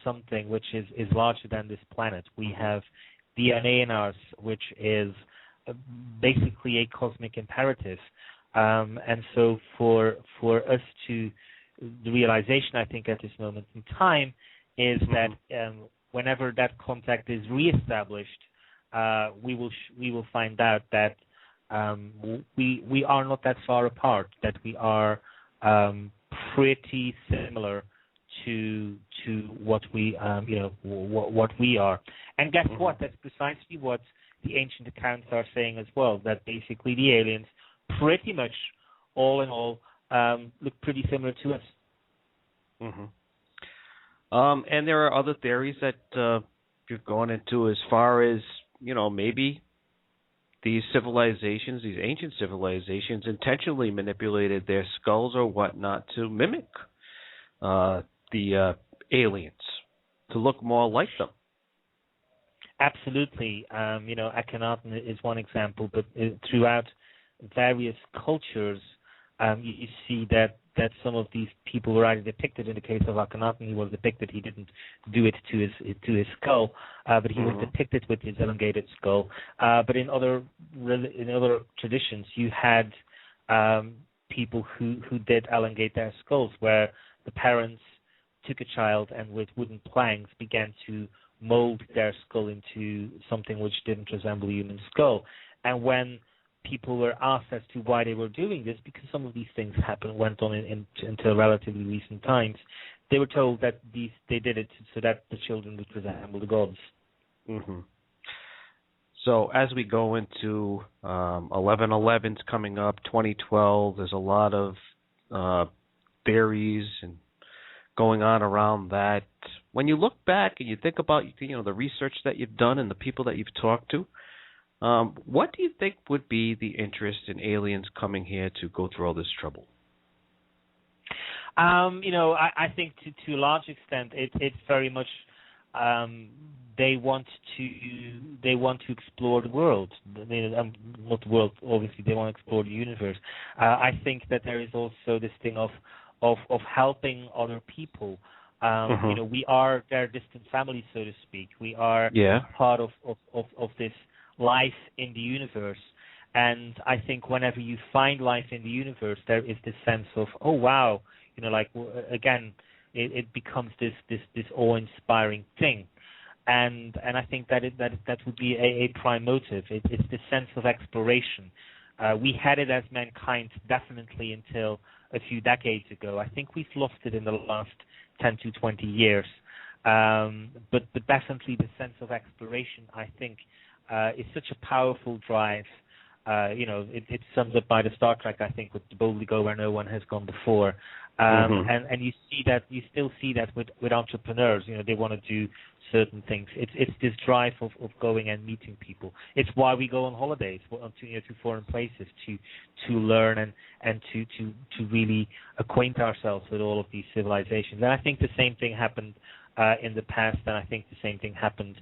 something which is larger than this planet. We have DNA in us, which is basically a cosmic imperative. And so for us the realization, I think, at this moment in time is that whenever that contact is reestablished, we will find out that we are not that far apart, that we are pretty similar to what we what we are. And guess what? That's precisely what the ancient accounts are saying as well. That basically the aliens, pretty much all in all, look pretty similar to us. And there are other theories that you've gone into as far as, maybe these civilizations, these ancient civilizations, intentionally manipulated their skulls or whatnot to mimic the aliens, to look more like them. Absolutely. Akhenaten is one example, but throughout various cultures, you see that some of these people were either depicted. In the case of Akhenaten, he was depicted. He didn't do it to his skull, but he was depicted with his elongated skull. But in other traditions, you had people who did elongate their skulls, where the parents took a child and with wooden planks began to mold their skull into something which didn't resemble a human skull. And when people were asked as to why they were doing this, because some of these things went on until relatively recent times, they were told that they did it so that the children would resemble the gods. So as we go into 11/11's coming up, 2012, there's a lot of theories and going on around that. When you look back and you think about the research that you've done and the people that you've talked to, what do you think would be the interest in aliens coming here to go through all this trouble? I think to a large extent it's very much they want to explore the world. Not the world, obviously. They want to explore the universe. I think that there is also this thing of helping other people. We are their distant family, so to speak. We are part of this life in the universe. And I think whenever you find life in the universe, there is this sense of, oh wow, again, it becomes this awe-inspiring thing. And I think that would be a prime motive. It's the sense of exploration. We had it as mankind definitely until a few decades ago. I think we've lost it in the last 10 to 20 years. But definitely the sense of exploration, I think, is such a powerful drive. It sums up by the Star Trek, I think, with boldly go where no one has gone before. And you still see that with entrepreneurs. They want to do certain things. It's this drive of going and meeting people. It's why we go on holidays to foreign places to learn and to really acquaint ourselves with all of these civilizations. And I think the same thing happened in the past, and I think the same thing happened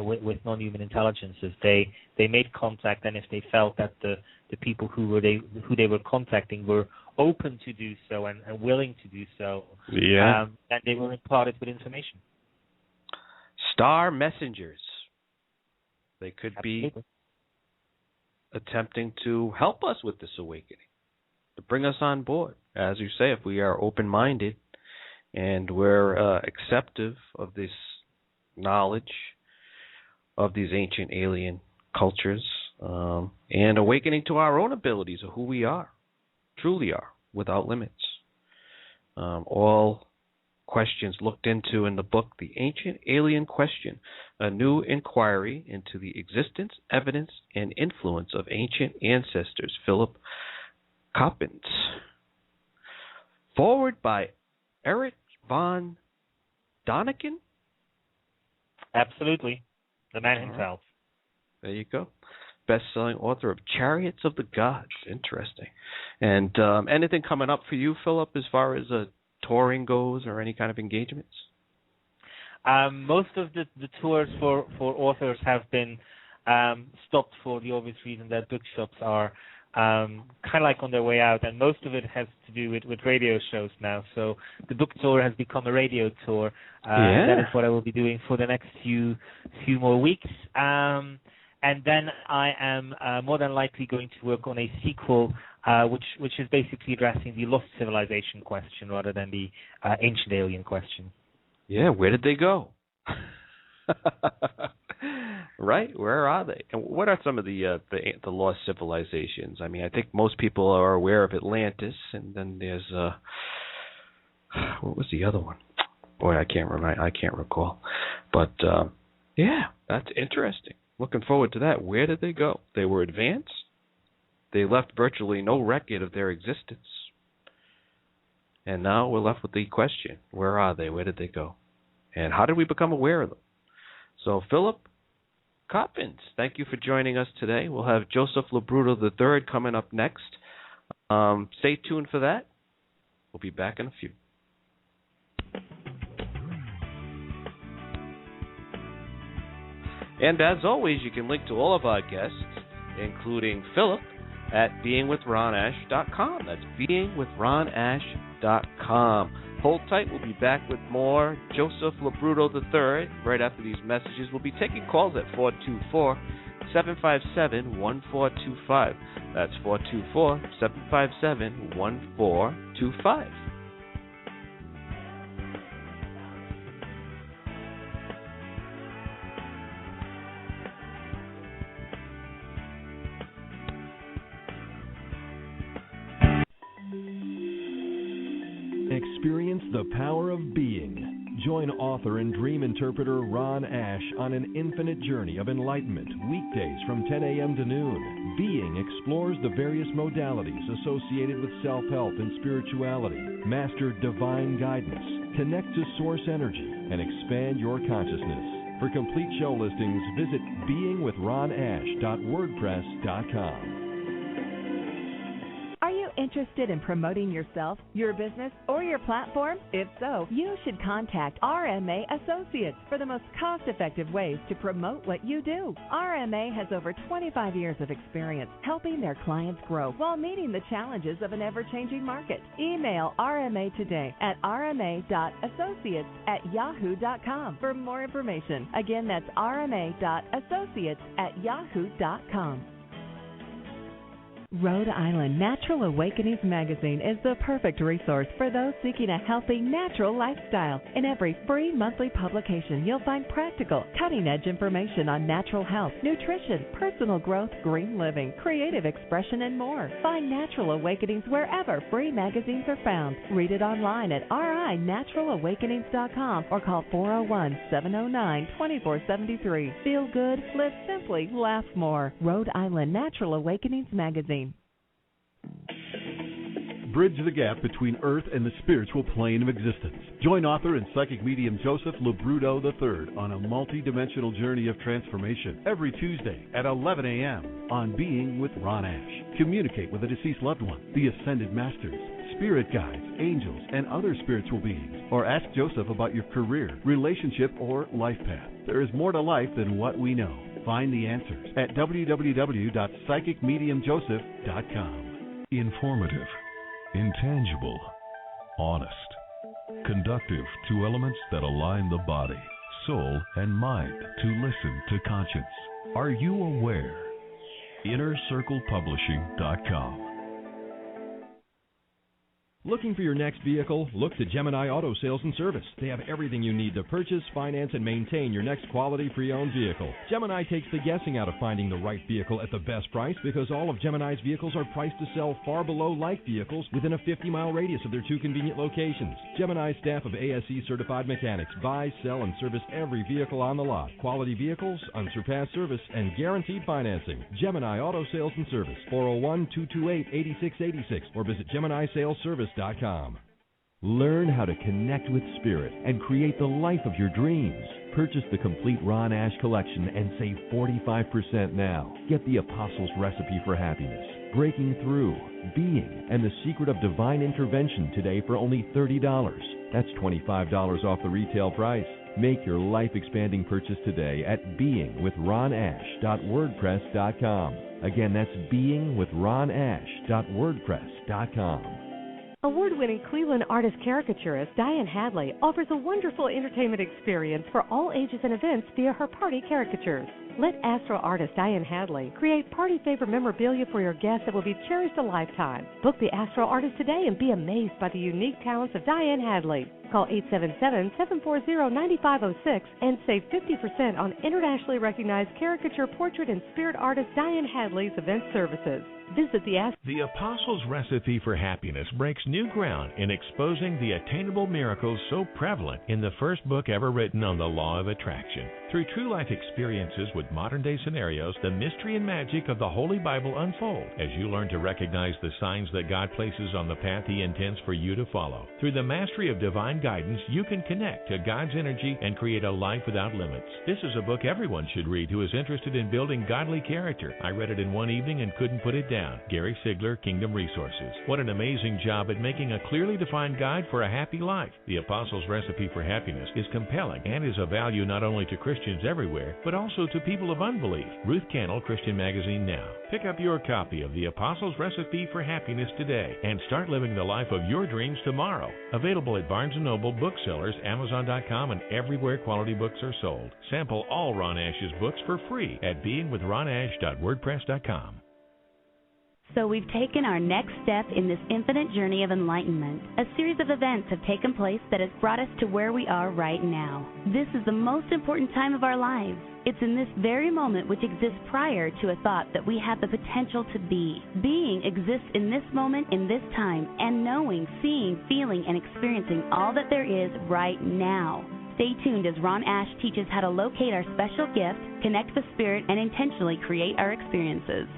with non-human intelligences. They made contact, and if they felt that the people who they were contacting were open to do so and willing to do so, then they were imparted with information. Star messengers. They could Absolutely. be attempting to help us with this awakening, to bring us on board. As you say, if we are open-minded and we're acceptive of this knowledge of these ancient alien cultures, and awakening to our own abilities of who we are, truly are, without limits. All questions looked into in the book, The Ancient Alien Question, a new inquiry into the existence, evidence, and influence of ancient ancestors, Philip Coppens. Forward by Eric von Däniken? Absolutely. The man himself. There you go. Best-selling author of Chariots of the Gods. Interesting. And anything coming up for you, Philip, as far as touring goes or any kind of engagements? Most of the tours for authors have been stopped for the obvious reason that bookshops are kind of like on their way out, and most of it has to do with radio shows now. So the book tour has become a radio tour. That is what I will be doing for the next few more weeks. And then I am more than likely going to work on a sequel, which is basically addressing the lost civilization question rather than the ancient alien question. Yeah, where did they go? Right, where are they? And what are some of the lost civilizations? I mean, I think most people are aware of Atlantis, and then there's what was the other one? Boy, I can't remember. I can't recall. But yeah, that's interesting. Looking forward to that. Where did they go? They were advanced. They left virtually no record of their existence. And now we're left with the question, where are they? Where did they go? And how did we become aware of them? So, Philip Coppens, thank you for joining us today. We'll have Joseph Labruto III coming up next. Stay tuned for that. We'll be back in a few. And as always, you can link to all of our guests, including Philip, at beingwithronash.com. That's beingwithronash.com. Hold tight. We'll be back with more Joseph Labruto III right after these messages. We'll be taking calls at 424-757-1425. That's 424-757-1425. Experience the power of being. Join author and dream interpreter Ron Ash on an infinite journey of enlightenment, weekdays from 10 a.m. to noon. Being explores the various modalities associated with self-help and spirituality. Master divine guidance, connect to source energy, and expand your consciousness. For complete show listings, visit beingwithronash.wordpress.com. Are you interested in promoting yourself, your business, or your platform? If so, you should contact RMA Associates for the most cost-effective ways to promote what you do. RMA has over 25 years of experience helping their clients grow while meeting the challenges of an ever-changing market. Email RMA today at rma.associates@yahoo.com for more information. Again, that's rma.associates@yahoo.com. Rhode Island Natural Awakenings magazine is the perfect resource for those seeking a healthy, natural lifestyle. In every free monthly publication, you'll find practical, cutting-edge information on natural health, nutrition, personal growth, green living, creative expression, and more. Find Natural Awakenings wherever free magazines are found. Read it online at rinaturalawakenings.com or call 401-709-2473. Feel good, live simply, laugh more. Rhode Island Natural Awakenings magazine. Bridge the gap between Earth and the spiritual plane of existence. Join author and psychic medium Joseph Labruto III on a multi-dimensional journey of transformation every Tuesday at 11 a.m. on Being with Ron Ash. Communicate with a deceased loved one, the Ascended Masters, spirit guides, angels, and other spiritual beings. Or ask Joseph about your career, relationship, or life path. There is more to life than what we know. Find the answers at www.psychicmediumjoseph.com. Informative, intangible, honest, conductive to elements that align the body, soul, and mind to listen to conscience. Are you aware? InnerCirclePublishing.com. Looking for your next vehicle? Look to Gemini Auto Sales and Service. They have everything you need to purchase, finance, and maintain your next quality pre-owned vehicle. Gemini takes the guessing out of finding the right vehicle at the best price because all of Gemini's vehicles are priced to sell far below like vehicles within a 50-mile radius of their two convenient locations. Gemini's staff of ASE certified mechanics buy, sell, and service every vehicle on the lot. Quality vehicles, unsurpassed service, and guaranteed financing. Gemini Auto Sales and Service, 401-228-8686, or visit GeminiSalesService.com. Learn how to connect with spirit and create the life of your dreams. Purchase the complete Ron Ash collection and save 45% now. Get the Apostles' Recipe for Happiness, Breaking Through, Being, and the Secret of Divine Intervention today for only $30. That's $25 off the retail price. Make your life-expanding purchase today at beingwithronash.wordpress.com. Again, that's beingwithronash.wordpress.com. Award-winning Cleveland artist caricaturist Diane Hadley offers a wonderful entertainment experience for all ages and events via her party caricatures. Let astro artist Diane Hadley create party favor memorabilia for your guests that will be cherished a lifetime. Book the astro artist today and be amazed by the unique talents of Diane Hadley. Call 877-740-9506 and save 50% on internationally recognized caricature, portrait, and spirit artist Diane Hadley's event services. Visit The Apostles' Recipe for Happiness breaks new ground in exposing the attainable miracles so prevalent in the first book ever written on the law of attraction. Through true life experiences with modern-day scenarios, the mystery and magic of the Holy Bible unfold as you learn to recognize the signs that God places on the path He intends for you to follow. Through the mastery of divine guidance, you can connect to God's energy and create a life without limits. This is a book everyone should read who is interested in building godly character. I read it in one evening and couldn't put it down. Gary Sigler, Kingdom Resources. What an amazing job at making a clearly defined guide for a happy life. The Apostles' Recipe for Happiness is compelling and is of value not only to Christians everywhere, but also to people of unbelief. Ruth Cannell, Christian Magazine Now. Pick up your copy of The Apostles' Recipe for Happiness today and start living the life of your dreams tomorrow. Available at Barnes & Noble, booksellers, Amazon.com, and everywhere quality books are sold. Sample all Ron Ash's books for free at beingwithronash.wordpress.com. So we've taken our next step in this infinite journey of enlightenment. A series of events have taken place that has brought us to where we are right now. This is the most important time of our lives. It's in this very moment which exists prior to a thought that we have the potential to be. Being exists in this moment, in this time, and knowing, seeing, feeling, and experiencing all that there is right now. Stay tuned as Ron Ash teaches how to locate our special gift, connect with Spirit, and intentionally create our experiences.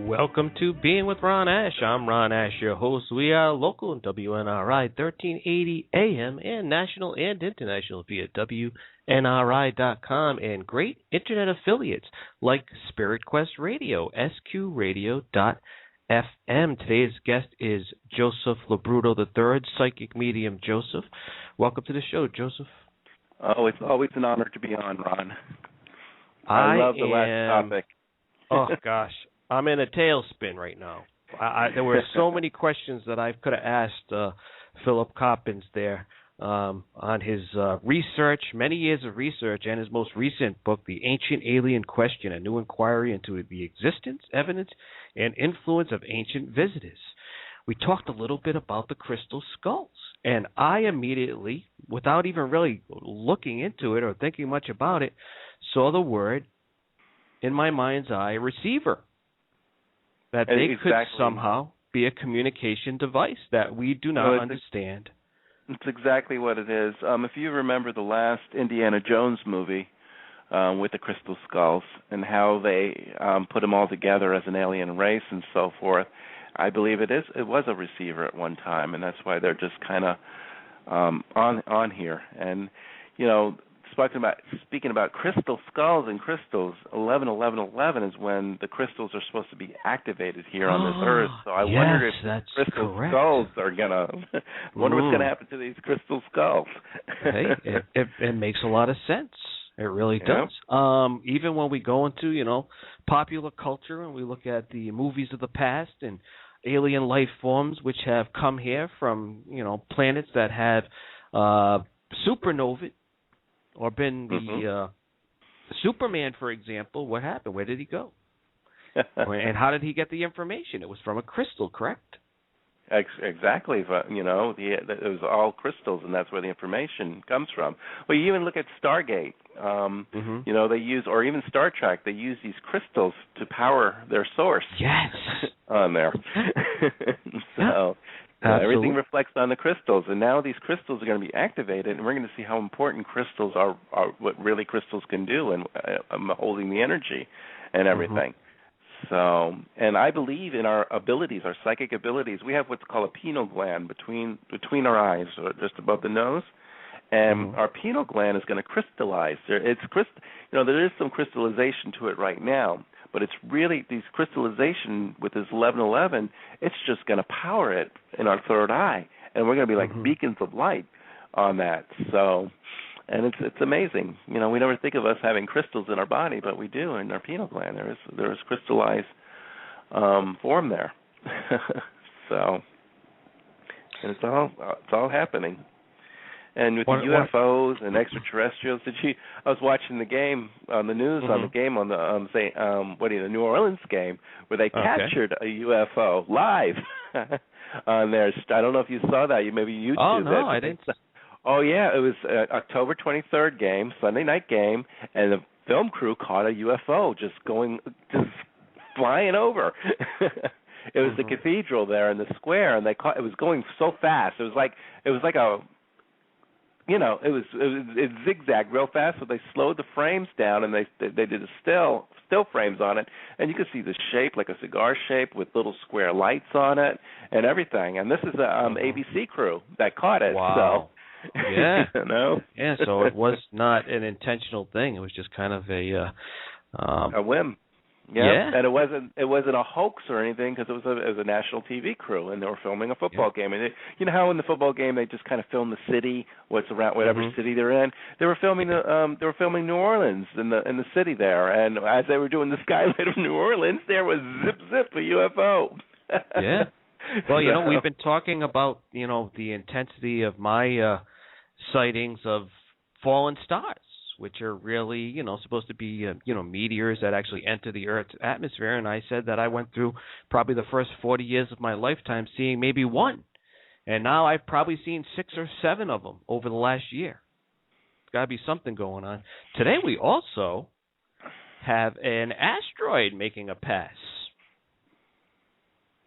Welcome to Being with Ron Ash. I'm Ron Ash, your host. We are local in WNRI 1380 AM and national and international via WNRI.com and great internet affiliates like Spirit Quest Radio, SQRadio.fm. Today's guest is Joseph Labruto III, Psychic Medium Joseph. Welcome to the show, Joseph. Oh, it's always an honor to be on, Ron. I love the last topic. Oh, gosh. I'm in a tailspin right now. There were so many questions that I could have asked Philip Coppens there on his research, many years of research, and his most recent book, The Ancient Alien Question, A New Inquiry into the Existence, Evidence, and Influence of Ancient Visitors. We talked a little bit about the crystal skulls, and I immediately, without even really looking into it or thinking much about it, saw the word, in my mind's eye, receiver. That they could somehow be a communication device that we do not understand. It's exactly what it is. If you remember the last Indiana Jones movie with the crystal skulls and how they put them all together as an alien race and so forth, I believe it was a receiver at one time, and that's why they're just kind of on here. And you know, speaking about crystal skulls and crystals, 11/11/11 is when the crystals are supposed to be activated here on this earth. So I wonder if crystal skulls are gonna. Wonder what's gonna happen to these crystal skulls. Hey, it makes a lot of sense. It really does. Even when we go into popular culture and we look at the movies of the past and alien life forms which have come here from planets that have supernovae. Or been the Superman, for example. What happened? Where did he go? And how did he get the information? It was from a crystal, correct? Exactly. But, it was all crystals, and that's where the information comes from. Well, you even look at Stargate. They use, or even Star Trek, they use these crystals to power their source. Yes. On there. So, Everything reflects on the crystals, and now these crystals are going to be activated, and we're going to see how important crystals are what really crystals can do, and holding the energy and everything. So, and I believe in our abilities, our psychic abilities. We have what's called a pineal gland between our eyes, or just above the nose, and our pineal gland is going to crystallize. There is some crystallization to it right now, but it's really these crystallization with this 1111. It's just going to power it in our third eye, and we're going to be like beacons of light on that. So, and it's amazing. We never think of us having crystals in our body, but we do in our pineal gland. There is crystallized form there. So, and it's all happening. And with the UFOs and extraterrestrials, I was watching the game on the news on the game on the New Orleans game where they captured a UFO live on there. I don't know if you saw that. You maybe YouTube. Oh no, I didn't. Oh yeah, it was October 23rd game, Sunday night game, and the film crew caught a UFO just flying over. It was the cathedral there in the square, and it was going so fast. It was like a it zigzagged real fast, so they slowed the frames down, and they did still frames on it, and you could see the shape like a cigar shape with little square lights on it and everything. And this is the ABC crew that caught it. Wow. So, yeah. Yeah, so it was not an intentional thing. It was just kind of a whim. Yeah, and it wasn't a hoax or anything, because it was a national TV crew, and they were filming a football game. And you know how in the football game they just kind of film the city, what's around whatever city they're in. They were filming New Orleans in the city there, and as they were doing the skyline of New Orleans, there was zip a UFO. Yeah. Well, we've been talking about the intensity of my sightings of fallen stars, which are really, supposed to be, meteors that actually enter the Earth's atmosphere. And I said that I went through probably the first 40 years of my lifetime seeing maybe one. And now I've probably seen 6 or 7 of them over the last year. There's got to be something going on. Today we also have an asteroid making a pass.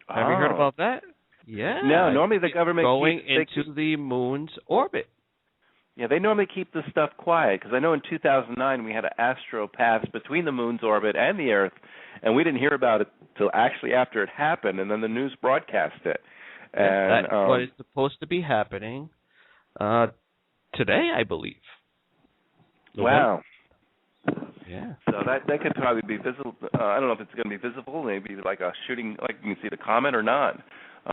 Have you heard about that? Yeah. No, normally the government going into the moon's orbit. Yeah, they normally keep this stuff quiet, because I know in 2009 we had an astro pass between the moon's orbit and the Earth, and we didn't hear about it till actually after it happened, and then the news broadcast it. And what is supposed to be happening today, I believe. Wow. Yeah. So that could probably be visible. I don't know if it's going to be visible. Maybe like a shooting, like you can see the comet or not,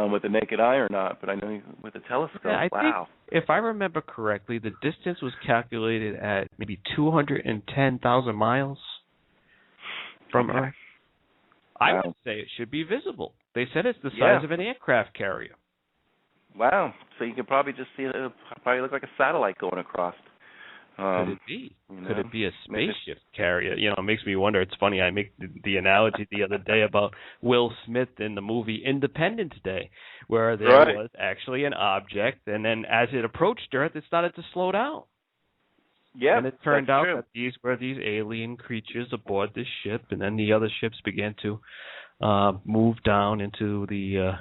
with the naked eye or not. But I know with the telescope. Yeah, I think, if I remember correctly, the distance was calculated at maybe 210,000 miles from Earth. I would say it should be visible. They said it's the size of an aircraft carrier. Wow. So you can probably just see it. It'll probably look like a satellite going across. Could it be? Could it be a spaceship carrier? It makes me wonder. It's funny. I make the analogy the other day about Will Smith in the movie Independence Day, where there was actually an object, and then as it approached Earth, it started to slow down. Yeah, and it turned out that these were these alien creatures aboard this ship, and then the other ships began to move down into the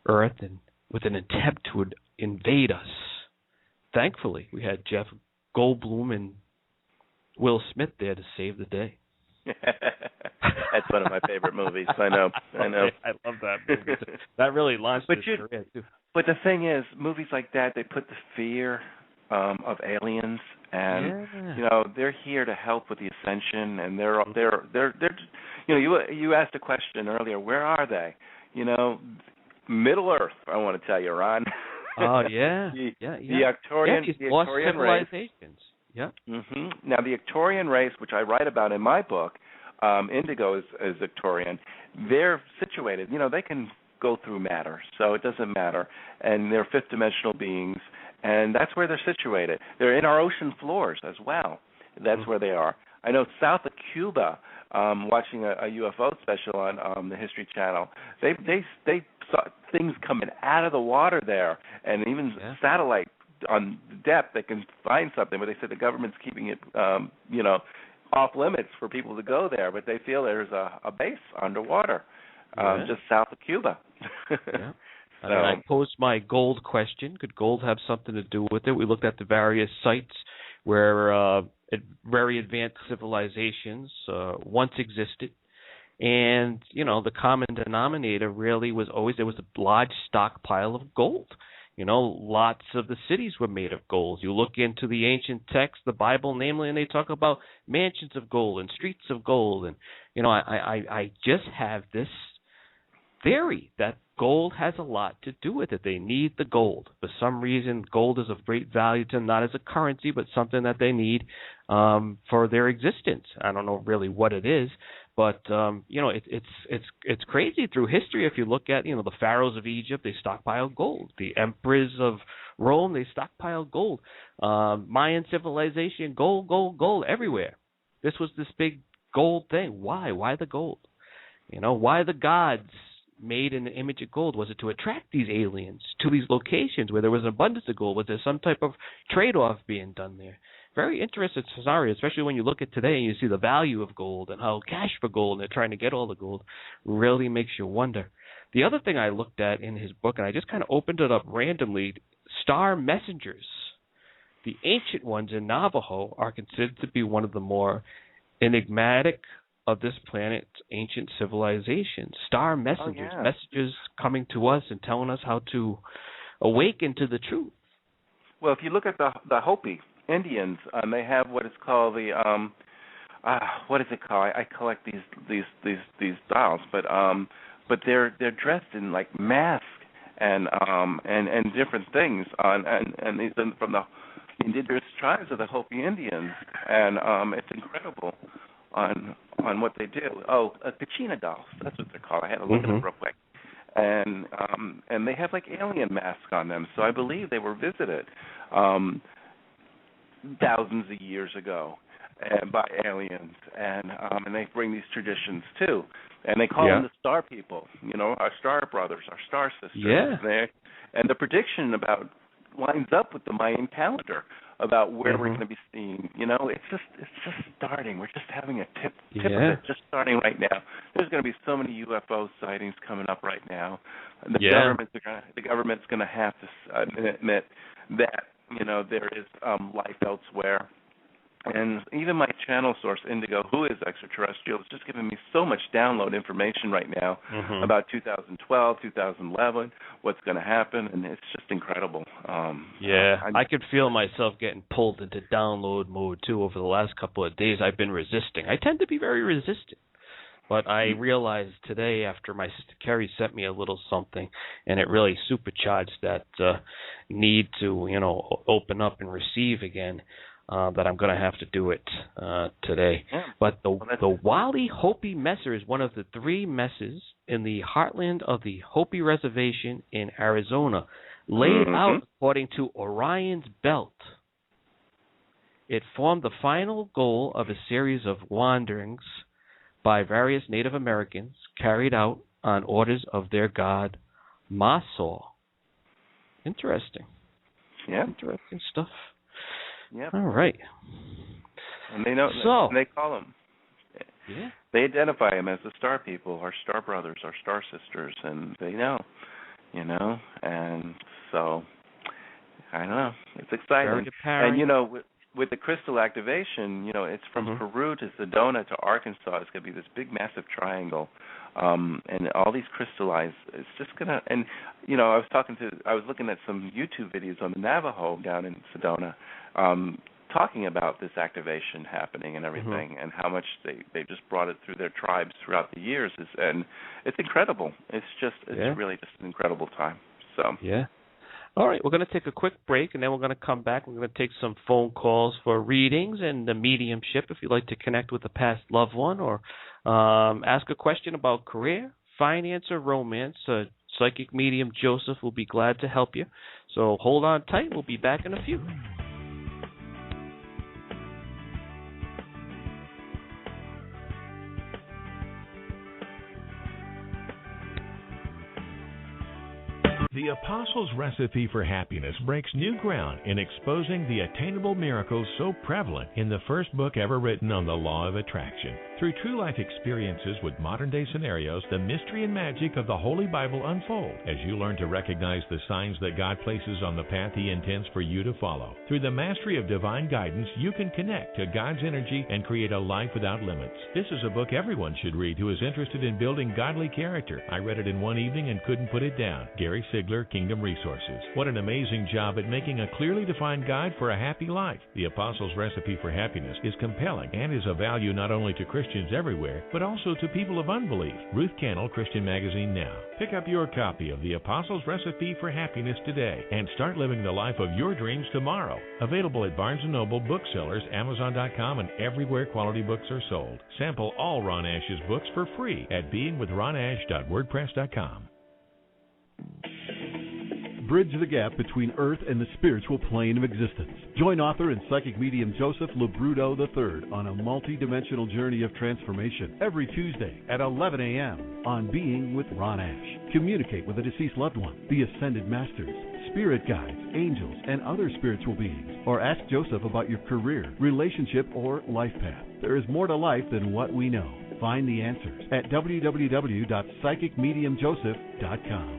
Earth and with an attempt to invade us. Thankfully, we had Jeff Goldblum and Will Smith there to save the day. That's one of my favorite movies. I know. I love that movie. That really launched his career too. But the thing is, movies like that, they put the fear of aliens, and they're here to help with the ascension, and they're you asked a question earlier. Where are they? Middle Earth. I want to tell you, Ron. Oh yeah, the Arcturian, these the lost Arcturian civilizations. Race. Yeah. Now the Arcturian race, which I write about in my book, Indigo is Arcturian. They're situated. They can go through matter, so it doesn't matter. And they're fifth dimensional beings, and that's where they're situated. They're in our ocean floors as well. That's where they are. I know south of Cuba, watching a UFO special on the History Channel, they saw things coming out of the water there, and even satellite on depth they can find something. But they said the government's keeping it, off limits for people to go there. But they feel there's a base underwater, just south of Cuba. And I posed my gold question. Could gold have something to do with it? We looked at the various sites where very advanced civilizations once existed. And, the common denominator really was always there was a large stockpile of gold. Lots of the cities were made of gold. You look into the ancient texts, the Bible namely, and they talk about mansions of gold and streets of gold. And, I just have this theory that gold has a lot to do with it. They need the gold. For some reason, gold is of great value to them, not as a currency, but something that they need for their existence. I don't know really what it is, but it's crazy through history. If you look at the pharaohs of Egypt, they stockpiled gold. The emperors of Rome, they stockpiled gold. Mayan civilization, gold everywhere. This was this big gold thing. Why? Why the gold? Why the gods made in the image of gold? Was it to attract these aliens to these locations where there was an abundance of gold? Was there some type of trade-off being done there? Very interesting scenario, especially when you look at today and you see the value of gold and how cash for gold and they're trying to get all the gold. Really makes you wonder. The other thing I looked at in his book, and I just kind of opened it up randomly, star messengers. The ancient ones in Navajo are considered to be one of the more enigmatic of this planet's ancient civilization. Star messengers, messages coming to us and telling us how to awaken to the truth. Well, if you look at the Hopi Indians, they have what is called the what is it called? I collect these dolls, but they're dressed in like masks and different things and these are from the indigenous tribes of the Hopi Indians, and it's incredible on what they do. Kachina dolls, that's what they're called. I had to look it up real quick. And they have like alien masks on them. So I believe they were visited thousands of years ago by aliens, and they bring these traditions too. And they call them the Star People, our Star Brothers, our Star Sisters. Yeah. And the prediction about lines up with the Mayan calendar about where we're going to be seeing. It's just starting. We're just having a tip of it, just starting right now. There's going to be so many UFO sightings coming up right now. The government's going to have to admit that there is life elsewhere. And even my channel source, Indigo, who is extraterrestrial, is just giving me so much download information right now about 2012, 2011, what's going to happen, and it's just incredible. I could feel myself getting pulled into download mode, too, over the last couple of days. I've been resisting. I tend to be very resistant. But I realized today, after my sister Carrie sent me a little something, and it really supercharged that need to, open up and receive again, that I'm going to have to do it today. Yeah. But the Wali Hopi Messer is one of the three messes in the heartland of the Hopi Reservation in Arizona, laid out according to Orion's Belt. It formed the final goal of a series of wanderings by various Native Americans carried out on orders of their god, Masor. Interesting. Yeah. Interesting stuff. Yeah. All right. And they know. So, they call them. Yeah. They identify them as the Star People, our Star Brothers, our Star Sisters, and they know. And so I don't know. It's exciting. Very apparent. And with the crystal activation, it's from Peru to Sedona to Arkansas. It's going to be this big, massive triangle, and all these crystallized. It's just gonna. And I was looking at some YouTube videos on the Navajo down in Sedona, talking about this activation happening and everything, and how much they just brought it through their tribes throughout the years. And it's incredible. It's really just an incredible time. So yeah. All right, we're going to take a quick break, and then we're going to come back. We're going to take some phone calls for readings and the mediumship if you'd like to connect with a past loved one or ask a question about career, finance, or romance. Psychic medium Joseph will be glad to help you. So hold on tight. We'll be back in a few. The Apostles' Recipe for Happiness breaks new ground in exposing the attainable miracles so prevalent in the first book ever written on the law of attraction. Through true life experiences with modern-day scenarios, the mystery and magic of the Holy Bible unfold as you learn to recognize the signs that God places on the path He intends for you to follow. Through the mastery of divine guidance, you can connect to God's energy and create a life without limits. This is a book everyone should read who is interested in building godly character. I read it in one evening and couldn't put it down. Gary Sigler, Kingdom Resources. What an amazing job at making a clearly defined guide for a happy life. The Apostles' Recipe for Happiness is compelling and is of value not only to Christians everywhere, but also to people of unbelief. Ruth Cannell, Christian Magazine Now. Pick up your copy of The Apostles' Recipe for Happiness today and start living the life of your dreams tomorrow. Available at Barnes & Noble, booksellers, Amazon.com, and everywhere quality books are sold. Sample all Ron Ash's books for free at beingwithronash.wordpress.com. Bridge the gap between Earth and the spiritual plane of existence. Join author and psychic medium Joseph LeBrudo III on a multi-dimensional journey of transformation every Tuesday at 11 a.m. on Being with Ron Ash. Communicate with a deceased loved one, the Ascended Masters, spirit guides, angels, and other spiritual beings, or ask Joseph about your career, relationship, or life path. There is more to life than what we know. Find the answers at www.psychicmediumjoseph.com.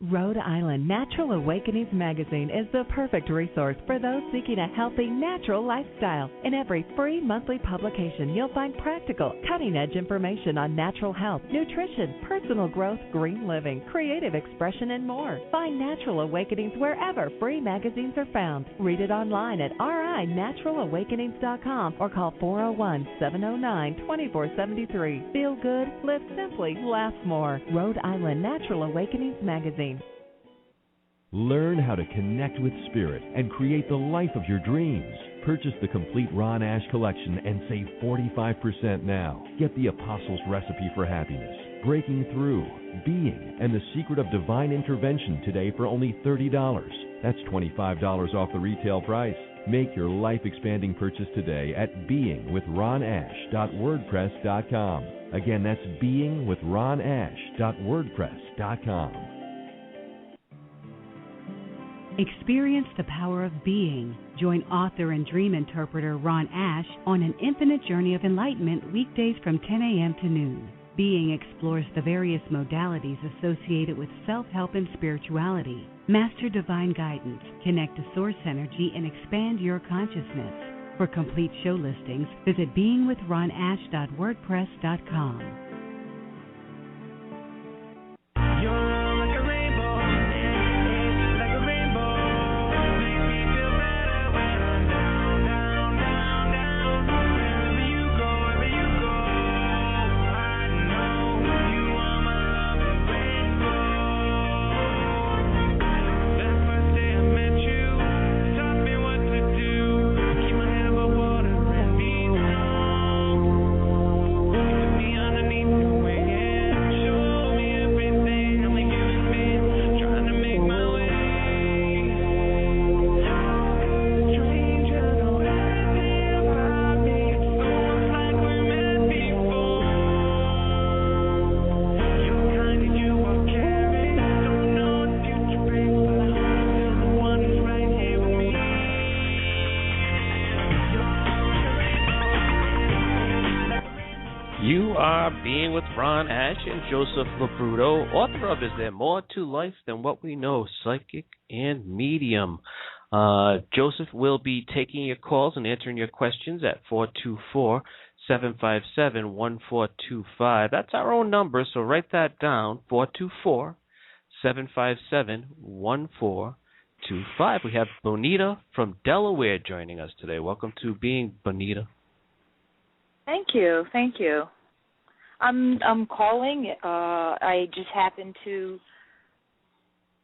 Rhode Island Natural Awakenings magazine is the perfect resource for those seeking a healthy, natural lifestyle. In every free monthly publication, you'll find practical, cutting-edge information on natural health, nutrition, personal growth, green living, creative expression, and more. Find Natural Awakenings wherever free magazines are found. Read it online at rinaturalawakenings.com or call 401-709-2473. Feel good, live simply, laugh more. Rhode Island Natural Awakenings magazine. Learn how to connect with spirit and create the life of your dreams. Purchase the complete Ron Ash collection and save 45% now. Get the Apostles' Recipe for Happiness, Breaking Through, Being, and the Secret of Divine Intervention today for only $30. That's $25 off the retail price. Make your life-expanding purchase today at beingwithronash.wordpress.com. Again, that's beingwithronash.wordpress.com. Experience the power of being. Join author and dream interpreter Ron Ash on an infinite journey of enlightenment weekdays from 10 a.m. to noon. Being explores the various modalities associated with self-help and spirituality. Master divine guidance, connect to source energy, and expand your consciousness. For complete show listings, visit beingwithronash.wordpress.com. Being with Ron Ash and Joseph LeBrudo, author of Is There More to Life Than What We Know, Psychic and Medium. Joseph will be taking your calls and answering your questions at 424-757-1425. That's our own number, so write that down, 424-757-1425. We have Bonita from Delaware joining us today. Welcome to Being, Bonita. Thank you. I'm calling. I just happened to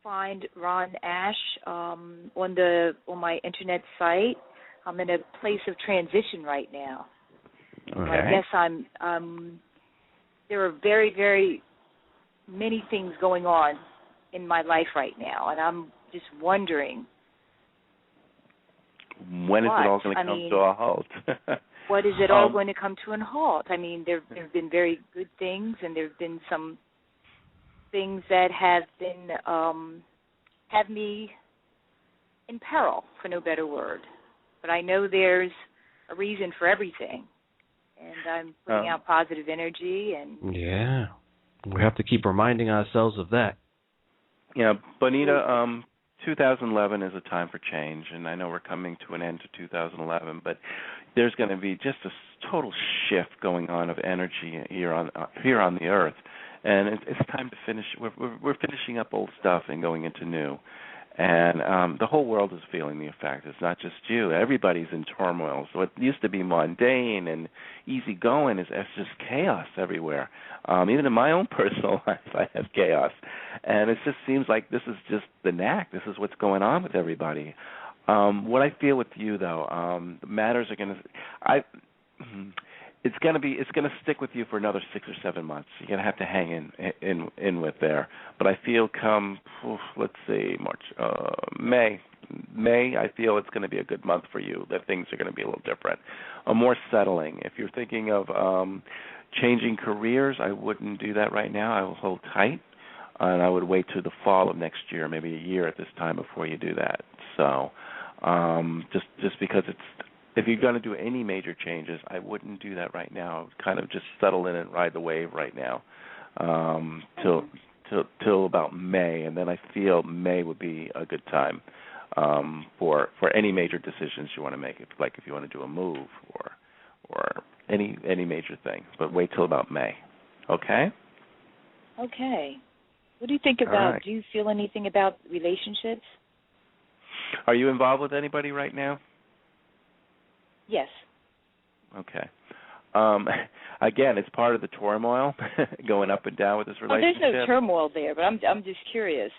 find Ron Ash on my internet site. I'm in a place of transition right now. Okay. I guess there are very, very many things going on in my life right now, and I'm just wondering when is it all going to come to a halt? What is it all going to come to a halt? I mean, there have been very good things, and there have been some things that have been have me in peril, for no better word. But I know there's a reason for everything, and I'm putting out positive energy. And yeah, we have to keep reminding ourselves of that. Yeah, Bonita, 2011 is a time for change, and I know we're coming to an end to 2011, but there's going to be just a total shift going on of energy here on the Earth, and it's time to finish. We're finishing up old stuff and going into new. And the whole world is feeling the effect. It's not just you. Everybody's in turmoil. So what used to be mundane and easygoing is just chaos everywhere. Even in my own personal life, I have chaos. And it just seems like this is just the knack. This is what's going on with everybody. What I feel with you, though, matters are going to... It's going to stick with you for another 6 or 7 months. You're going to have to hang in with there. But I feel come, let's see, March, May, I feel it's going to be a good month for you, that things are going to be a little different, more settling. If you're thinking of changing careers, I wouldn't do that right now. I will hold tight, and I would wait till the fall of next year, maybe a year at this time before you do that. So just because if you're going to do any major changes, I wouldn't do that right now. I would kind of just settle in and ride the wave right now till about May, and then I feel May would be a good time for any major decisions you want to make, like if you want to do a move or any major thing. But wait till about May, okay? Okay. What do you think about? Right. Do you feel anything about relationships? Are you involved with anybody right now? Yes. Okay. Again, it's part of the turmoil going up and down with this relationship. There's no turmoil there, but I'm just curious.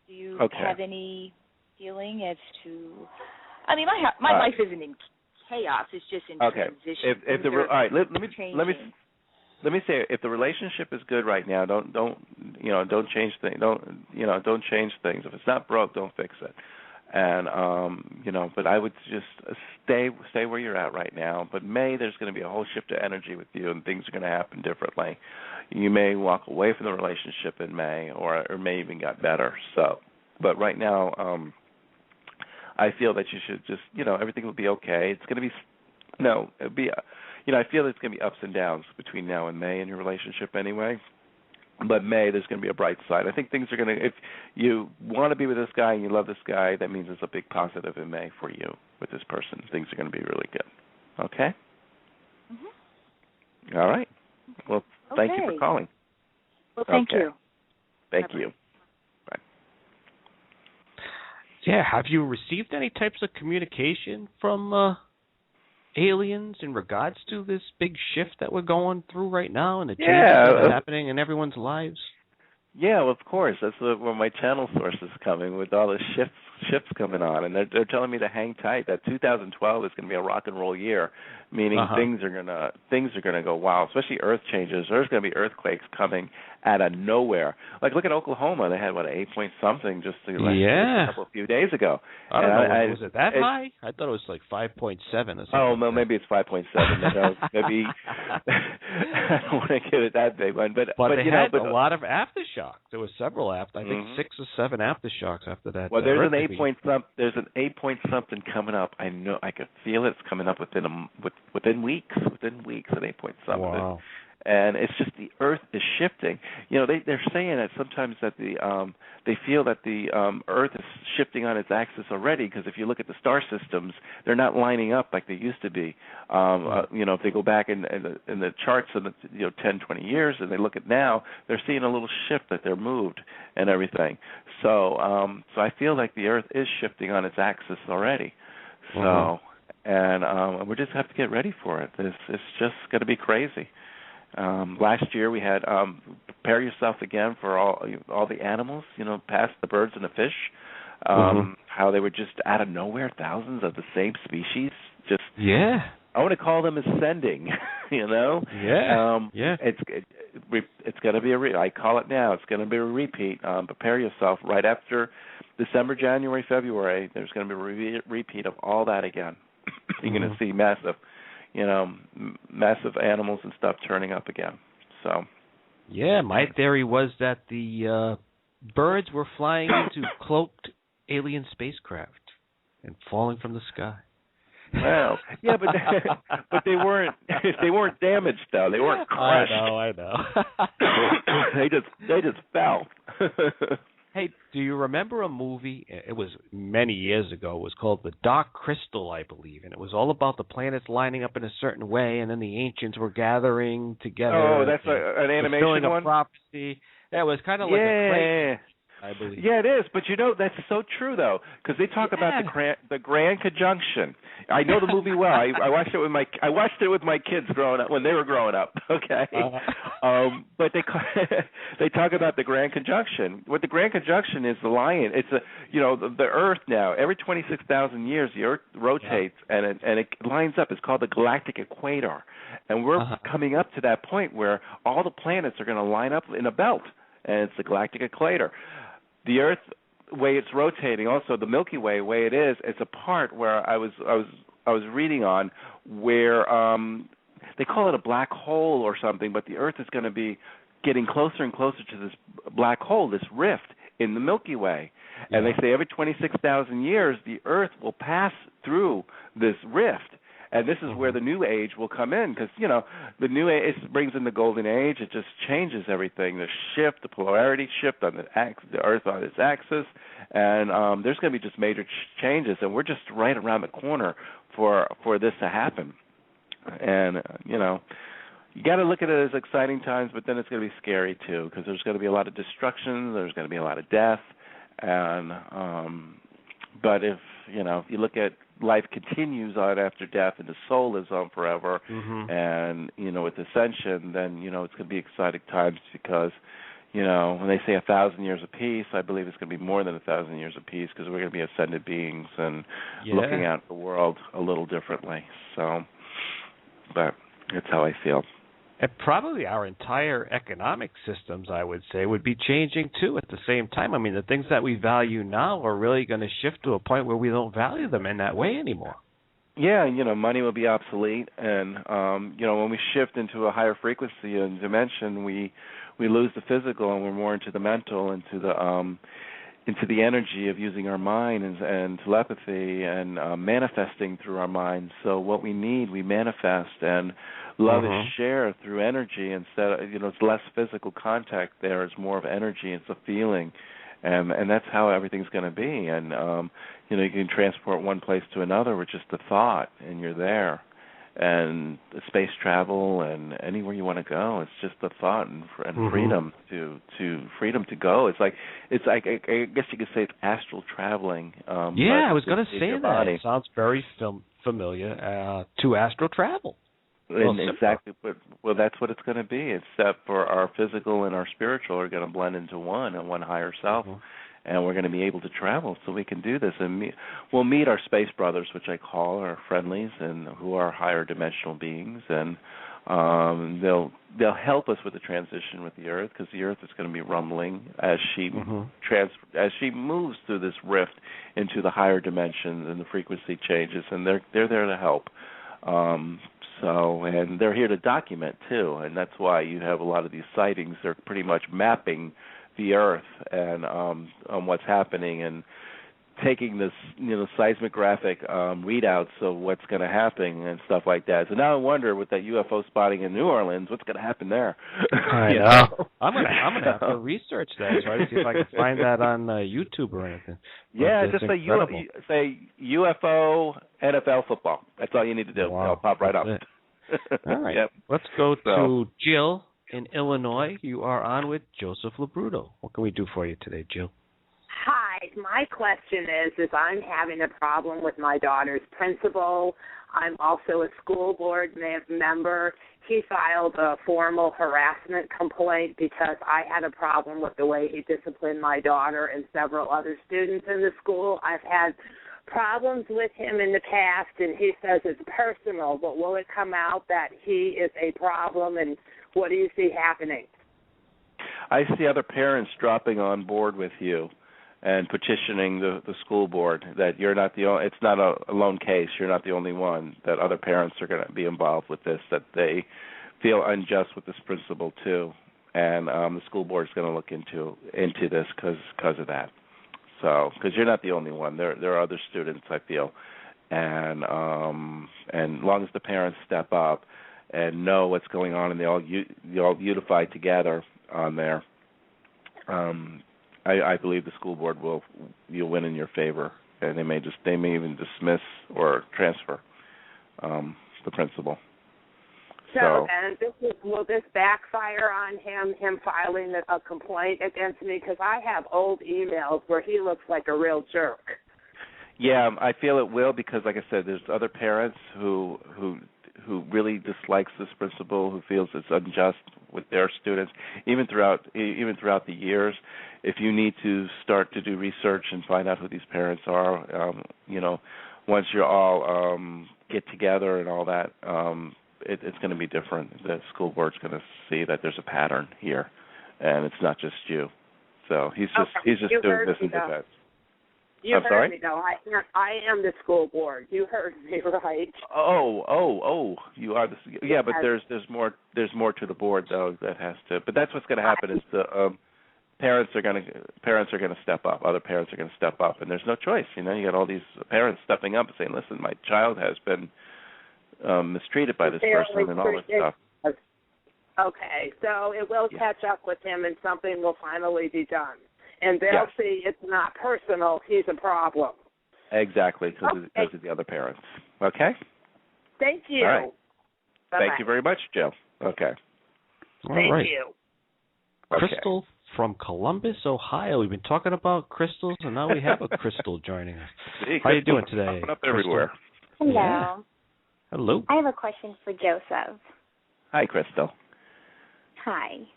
Do you have any feeling as to? I mean, my life isn't in chaos. It's just in transition. All right, let me say, if the relationship is good right now, don't change things. Don't change things. If it's not broke, don't fix it. And but I would just stay where you're at right now. But May, there's going to be a whole shift of energy with you, and things are going to happen differently. You may walk away from the relationship in May, or may even get better. So, but right now, I feel that you should just, everything will be okay. It's going to be, I feel it's going to be ups and downs between now and May in your relationship anyway. But May, there's going to be a bright side. I think things are going to, if you want to be with this guy and you love this guy, that means it's a big positive in May for you with this person. Things are going to be really good. Okay? Mm-hmm. All right. Well, thank you for calling. Well, thank you. Thank you. Bye. Yeah, have you received any types of communication from aliens in regards to this big shift that we're going through right now and the changes that are happening in everyone's lives? Yeah, well, of course. That's where my channel source is coming with all the shifts coming on, and they're telling me to hang tight. That 2012 is going to be a rock and roll year, meaning things are gonna go wild, especially earth changes. There's going to be earthquakes coming out of nowhere. Like look at Oklahoma. They had what 8-point-something just a few days ago. I don't know. Was it that high? I thought it was like 5.7 or something. Oh no, maybe it's 5.7. Maybe I don't want to get it that big one, but they had a lot of aftershocks. There were several I think 6 or 7 aftershocks after that. Well, there's an 8-point-something coming up. I know. I could feel it's coming up within weeks. Within weeks, an 8-point-something. Wow. And it's just the Earth is shifting. They're saying that sometimes that they feel that the Earth is shifting on its axis already, because if you look at the star systems, they're not lining up like they used to be. If they go back in the charts of 10, 20 years, and they look at now, they're seeing a little shift that they're moved and everything. So I feel like the Earth is shifting on its axis already. So and we just have to get ready for it. It's just going to be crazy. Last year we had prepare yourself again for all the animals, past the birds and the fish, how they were just out of nowhere, thousands of the same species. I want to call them ascending, It's going to be I call it now. It's going to be a repeat. Prepare yourself right after December, January, February. There's going to be a repeat of all that again. You're going to see massive animals and stuff turning up again. So, Yeah, my theory was that the birds were flying into cloaked alien spacecraft and falling from the sky. Wow. Yeah, but they weren't damaged though. They weren't crushed. I know. they just fell. Hey, do you remember a movie? It was many years ago. It was called The Dark Crystal, I believe, and it was all about the planets lining up in a certain way, and then the ancients were gathering together. Oh, that's an animation a one? prophecy. Yeah, it was kind of like a crazy, I believe. Yeah, it is. But that's so true though, because they talk about the Grand Conjunction. I know the movie well. I watched it with my kids growing up when they were growing up. Okay, but they talk about the Grand Conjunction. What the Grand Conjunction is, the lion. It's the Earth now. Every 26,000 years, the Earth rotates and it lines up. It's called the galactic equator, and we're coming up to that point where all the planets are going to line up in a belt, and it's the galactic equator. The Earth, way it's rotating, also the Milky Way, way it is, it's a part where I was reading on where they call it a black hole or something, but the Earth is going to be getting closer and closer to this black hole, this rift in the Milky Way. And they say every 26,000 years the Earth will pass through this rift. And this is where the new age will come in, because, the new age brings in the golden age. It just changes everything, the polarity shift on the Earth on its axis. And there's going to be just major changes, and we're just right around the corner for this to happen. And, you got to look at it as exciting times, but then it's going to be scary, too, because there's going to be a lot of destruction. There's going to be a lot of death. And but if you look at life continues on after death and the soul is on forever, and with ascension, then it's going to be exciting times, because when they say 1,000 years of peace, I believe it's going to be more than 1,000 years of peace, because we're going to be ascended beings and looking at the world a little differently. So, but that's how I feel. And probably our entire economic systems, I would say, would be changing, too, at the same time. I mean, the things that we value now are really going to shift to a point where we don't value them in that way anymore. Yeah, money will be obsolete. And, when we shift into a higher frequency and dimension, we lose the physical and we're more into the mental, into the energy of using our mind and telepathy and manifesting through our minds. So what we need, we manifest, and love is shared through energy instead of, it's less physical contact there. It's more of energy. It's a feeling. And that's how everything's going to be. And, you can transport one place to another with just a thought, and you're there. And space travel and anywhere you want to go, it's just a thought and freedom to go. It's like I guess you could say it's astral traveling. I was going to say that. Body. It sounds very familiar to astral travel. And exactly, well, that's what it's going to be. Except for our physical and our spiritual are going to blend into one higher self, and we're going to be able to travel, so we can do this. And we'll meet our space brothers, which I call our friendlies, and who are higher dimensional beings, and they'll help us with the transition with the Earth, because the Earth is going to be rumbling as she as she moves through this rift into the higher dimensions, and the frequency changes, and they're there to help. And they're here to document, too, and that's why you have a lot of these sightings. They're pretty much mapping the Earth and on what's happening, and taking this, seismographic readouts of what's going to happen and stuff like that. So now I wonder, with that UFO spotting in New Orleans, what's going to happen there? I know. I'm gonna have to research that, try to see if I can find that on YouTube or anything. Yeah, just say UFO NFL football. That's all you need to do. Wow. It'll pop right up. All right. Yep. Let's go to Jill in Illinois. You are on with Joseph Labruto. What can we do for you today, Jill? Hi. My question is I'm having a problem with my daughter's principal. I'm also a school board member. He filed a formal harassment complaint because I had a problem with the way he disciplined my daughter and several other students in the school. I've had problems with him in the past, and he says it's personal, but will it come out that he is a problem, and what do you see happening? I see other parents dropping on board with you and petitioning the school board that you're not the only, it's not a lone case, you're not the only one, that other parents are going to be involved with this, that they feel unjust with this principal too. and the school board is going to look into this because of that. So, because you're not the only one, there are other students, I feel, and as long as the parents step up and know what's going on, and they all unify together on there, I believe the school board you'll win in your favor, and they may even dismiss or transfer the principal. So, and will this backfire on him filing a complaint against me? Because I have old emails where he looks like a real jerk. Yeah, I feel it will, because, like I said, there's other parents who really dislikes this principal, who feels it's unjust with their students, even throughout the years. If you need to start to do research and find out who these parents are, once you all get together and all that, it's going to be different. The school board's going to see that there's a pattern here, and it's not just you. So he's just doing this in defense. You heard me, though. I am the school board. You heard me, right? Oh! You are yeah, but there's more to the board, though, that has to. But that's what's going to happen is the parents are going to step up. Other parents are going to step up, and there's no choice. You got all these parents stepping up and saying, "Listen, my child has been mistreated by this person," and all this stuff. Okay, so it will catch up with him, and something will finally be done. And they'll see it's not personal. He's a problem. Exactly, because of the other parents. Okay? Thank you. All right. Bye-bye. Thank you very much, Jill. Okay. Thank you. Okay. Crystal from Columbus, Ohio. We've been talking about crystals, and now we have a crystal joining us. How are you doing today? Up everywhere. Hello. Yeah. Hello. I have a question for Joseph. Hi, Crystal. Hi.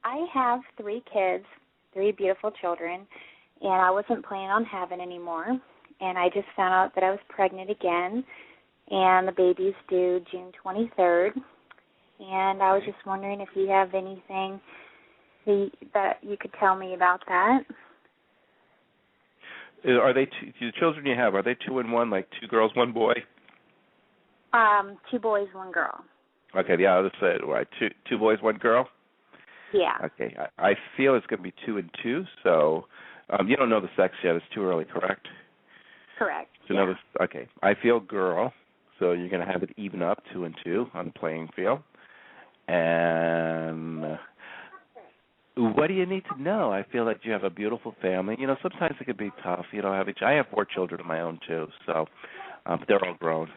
I have 3 kids, 3 beautiful children, and I wasn't planning on having any more. And I just found out that I was pregnant again, and the baby's due June 23rd. And I was just wondering if you have anything that you could tell me about that. Are they the children you have? Are they 2 and 1, like 2 girls, 1 boy? 2 boys, 1 girl. Okay, yeah, I'll just say it right. 2 boys, 1 girl. Yeah. Okay, I feel it's going to be 2 and 2. So you don't know the sex yet. It's too early, correct? Correct. Okay, I feel girl. So you're going to have it even up 2 and 2 on the playing field. And what do you need to know? I feel that you have a beautiful family. Sometimes it can be tough. I have 4 children of my own too, so they're all grown.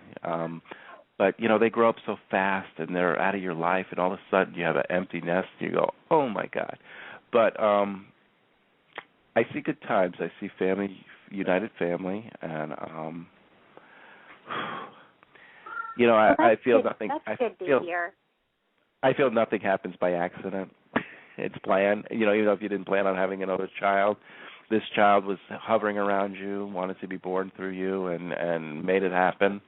But, they grow up so fast and they're out of your life, and all of a sudden you have an empty nest and you go, oh, my God. But I see good times. I see united family, and, I feel nothing. That's good to hear. I feel nothing happens by accident. It's planned. Even though if you didn't plan on having another child, this child was hovering around you, wanted to be born through you, and made it happen.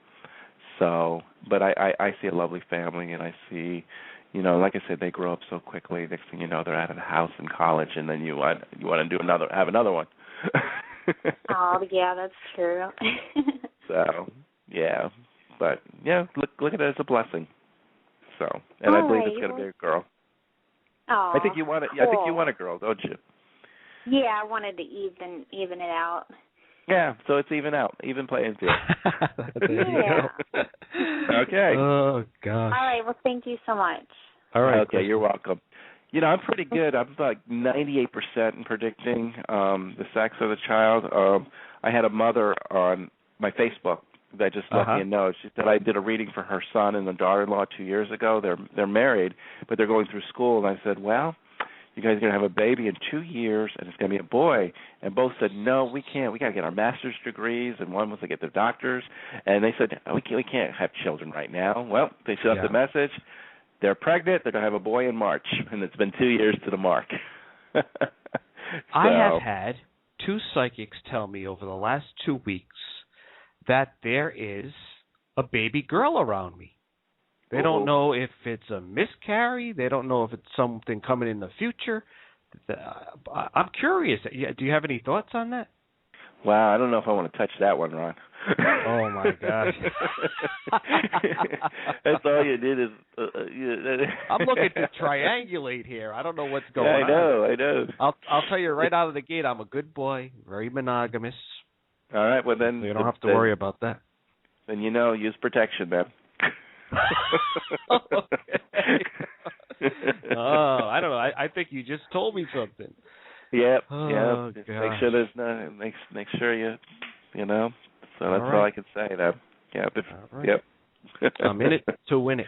So, but I see a lovely family, and I see, like I said, they grow up so quickly. Next thing you know, they're out of the house in college, and then you want to have another one. Oh, yeah, that's true. So, yeah, but yeah, look at it as a blessing. So, and I believe it's going to be a girl. Oh, I think you want it. cool. I think you want a girl, don't you? Yeah, I wanted to even it out. Yeah, so it's even out, even playing field. Yeah. Okay. Oh, gosh. All right, well, thank you so much. All right. Okay, you're welcome. I'm pretty good. I'm like 98% in predicting the sex of the child. I had a mother on my Facebook that just let me know. She said I did a reading for her son and the daughter-in-law 2 years ago. They're married, but they're going through school. And I said, well, you guys are going to have a baby in 2 years, and it's going to be a boy. And both said, no, we can't. We got to get our master's degrees, and one was to get their doctors. And they said, we can't have children right now. Well, they sent the message. They're pregnant. They're going to have a boy in March, and it's been 2 years to the mark. I have had 2 psychics tell me over the last 2 weeks that there is a baby girl around me. They don't know if it's a miscarry. They don't know if it's something coming in the future. I'm curious. Do you have any thoughts on that? Wow, I don't know if I want to touch that one, Ron. Oh my gosh! That's all you did is. I'm looking to triangulate here. I don't know what's going on. I know. I'll tell you right out of the gate. I'm a good boy, very monogamous. All right, well then you don't have to worry about that. Then use protection, man. Oh, I don't know. I think you just told me something. Yep. Oh, Just gosh. make sure there's no. Make sure you know. So that's all I can say. That. Yeah. But, right. Yep. I'm in it to win it.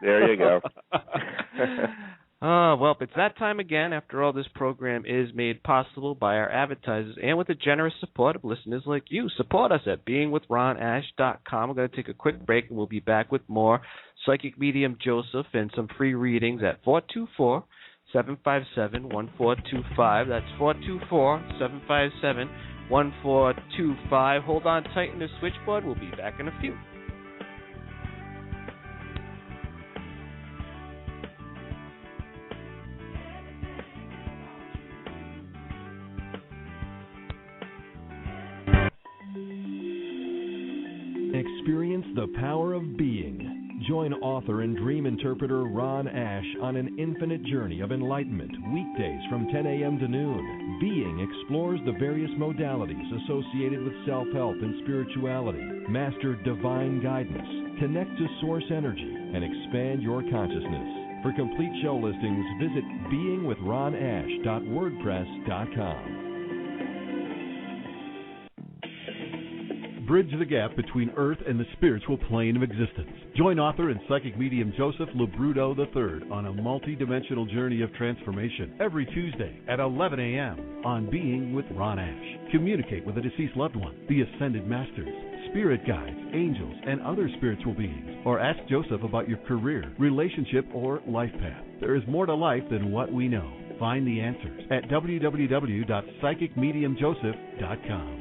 There you go. Well, it's that time again. After all, this program is made possible by our advertisers and with the generous support of listeners like you. Support us at beingwithronash.com. We're going to take a quick break, and we'll be back with more Psychic Medium Joseph and some free readings at 424-757-1425. That's 424-757-1425. Hold on tight in the switchboard. We'll be back in a few. Experience the power of being. Join author and dream interpreter Ron Ash on an infinite journey of enlightenment, weekdays from 10 a.m. to noon. Being explores the various modalities associated with self-help and spirituality. Master divine guidance, connect to source energy, and expand your consciousness. For complete show listings, visit beingwithronash.wordpress.com. Bridge the gap between Earth and the spiritual plane of existence. Join author and psychic medium Joseph LeBrudo III on a multi-dimensional journey of transformation every Tuesday at 11 a.m. on Being with Ron Ash. Communicate with a deceased loved one, the Ascended Masters, spirit guides, angels, and other spiritual beings. Or ask Joseph about your career, relationship, or life path. There is more to life than what we know. Find the answers at www.psychicmediumjoseph.com.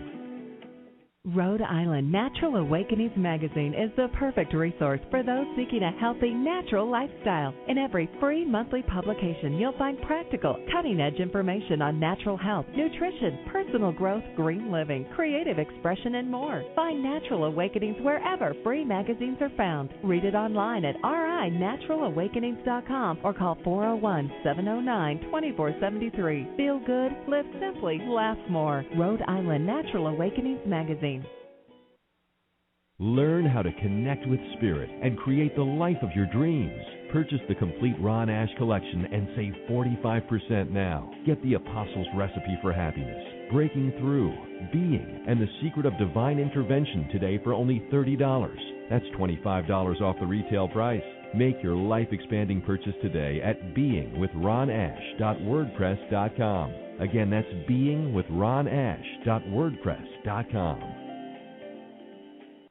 Rhode Island Natural Awakenings magazine is the perfect resource for those seeking a healthy, natural lifestyle. In every free monthly publication, you'll find practical, cutting-edge information on natural health, nutrition, personal growth, green living, creative expression, and more. Find Natural Awakenings wherever free magazines are found. Read it online at rinaturalawakenings.com or call 401-709-2473. Feel good, live simply, laugh more. Rhode Island Natural Awakenings magazine. Learn how to connect with spirit and create the life of your dreams. Purchase the complete Ron Ash collection and save 45% now. Get the Apostles' Recipe for Happiness, Breaking Through, Being, and the Secret of Divine Intervention today for only $30. That's $25 off the retail price. Make your life-expanding purchase today at beingwithronash.wordpress.com. Again, that's beingwithronash.wordpress.com.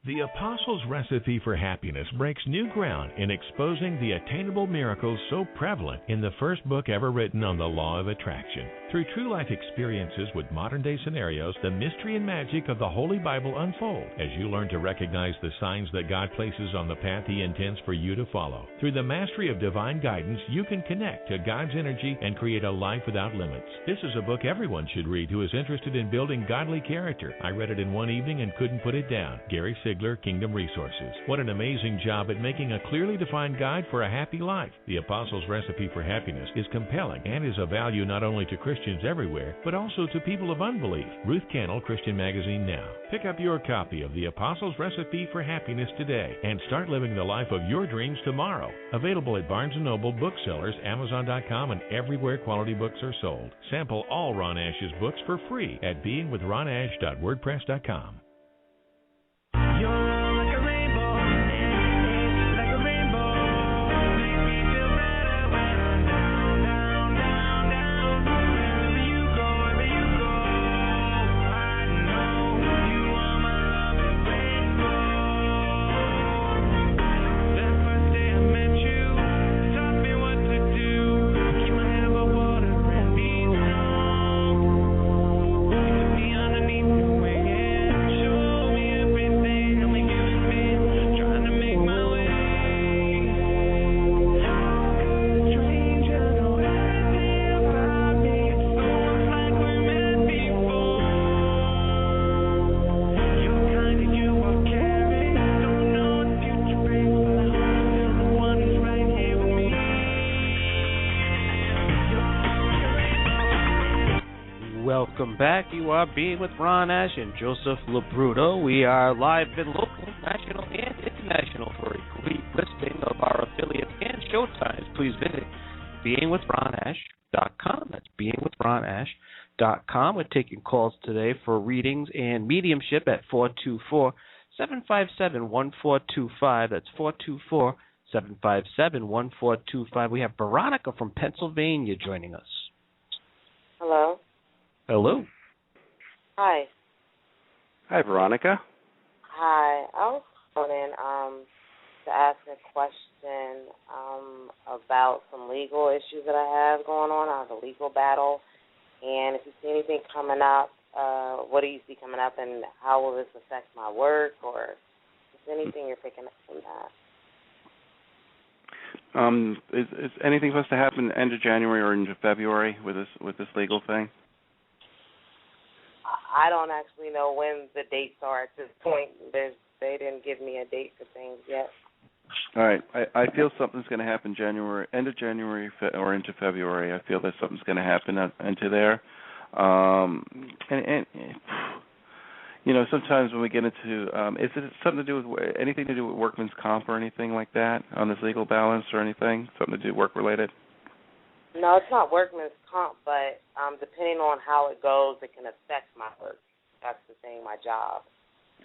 The Apostles' Recipe for Happiness breaks new ground in exposing the attainable miracles so prevalent in the first book ever written on the law of attraction. Through true life experiences with modern-day scenarios, the mystery and magic of the Holy Bible unfold as you learn to recognize the signs that God places on the path He intends for you to follow. Through the mastery of divine guidance, you can connect to God's energy and create a life without limits. This is a book everyone should read who is interested in building godly character. I read it in one evening and couldn't put it down. Gary Sigler, Kingdom Resources. What an amazing job at making a clearly defined guide for a happy life. The Apostles' Recipe for Happiness is compelling and is of value not only to Christians everywhere, but also to people of unbelief. Ruth Cannell, Christian Magazine Now. Pick up your copy of The Apostles' Recipe for Happiness today and start living the life of your dreams tomorrow. Available at Barnes & Noble, booksellers, Amazon.com, and everywhere quality books are sold. Sample all Ron Ash's books for free at beingwithronash.wordpress.com. welcome back. You are Being with Ron Ash and Joseph Labruto. We are live and local, national, and international. For a complete listing of our affiliates and showtimes, please visit beingwithronash.com. That's beingwithronash.com. We're taking calls today for readings and mediumship at 424-757-1425. That's 424-757-1425. We have Veronica from Pennsylvania joining us. Hello. Hello. Hi. Hi, Veronica. Hi. I was calling to ask a question about some legal issues that I have going on. I have a legal battle, and if you see anything coming up, what do you see coming up, and how will this affect my work, or is anything you're picking up from that? Is anything supposed to happen end of January or into February with this legal thing? I don't actually know when the dates are at this point. They didn't give me a date for things yet. All right. I feel something's going to happen end of January or into February. I feel that something's going to happen into there. And you know, sometimes when we get into, is it something to do with anything to do with workman's comp or anything like that on this legal balance or anything? Something to do work related? No, it's not workman's comp, but depending on how it goes, it can affect my work. That's the thing, my job.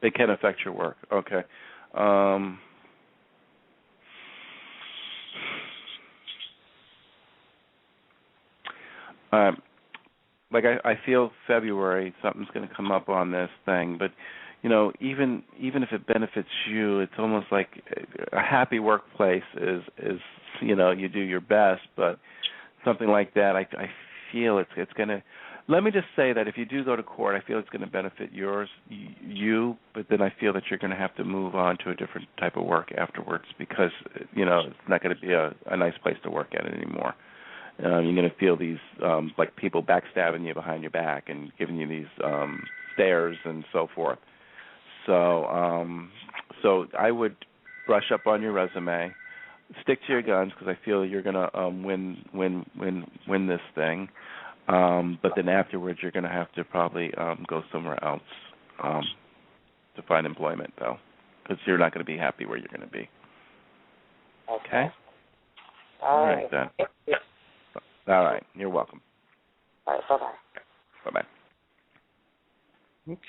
It can affect your work. Okay. Like I feel February something's going to come up on this thing, but you know, even if it benefits you, it's almost like a happy workplace is you know, you do your best, but something like that, I feel it's going to. Let me just say that if you do go to court, I feel it's going to benefit you, but then I feel that you're going to have to move on to a different type of work afterwards because, you know, it's not going to be a nice place to work at anymore. You're going to feel these, like people backstabbing you behind your back and giving you these stares and so forth. So I would brush up on your resume, stick to your guns because I feel you're going to win this thing. But then afterwards, you're going to have to probably go somewhere else to find employment, though, because you're not going to be happy where you're going to be. Okay? All right. Then. All right. You're welcome. All right. Bye-bye. Bye-bye.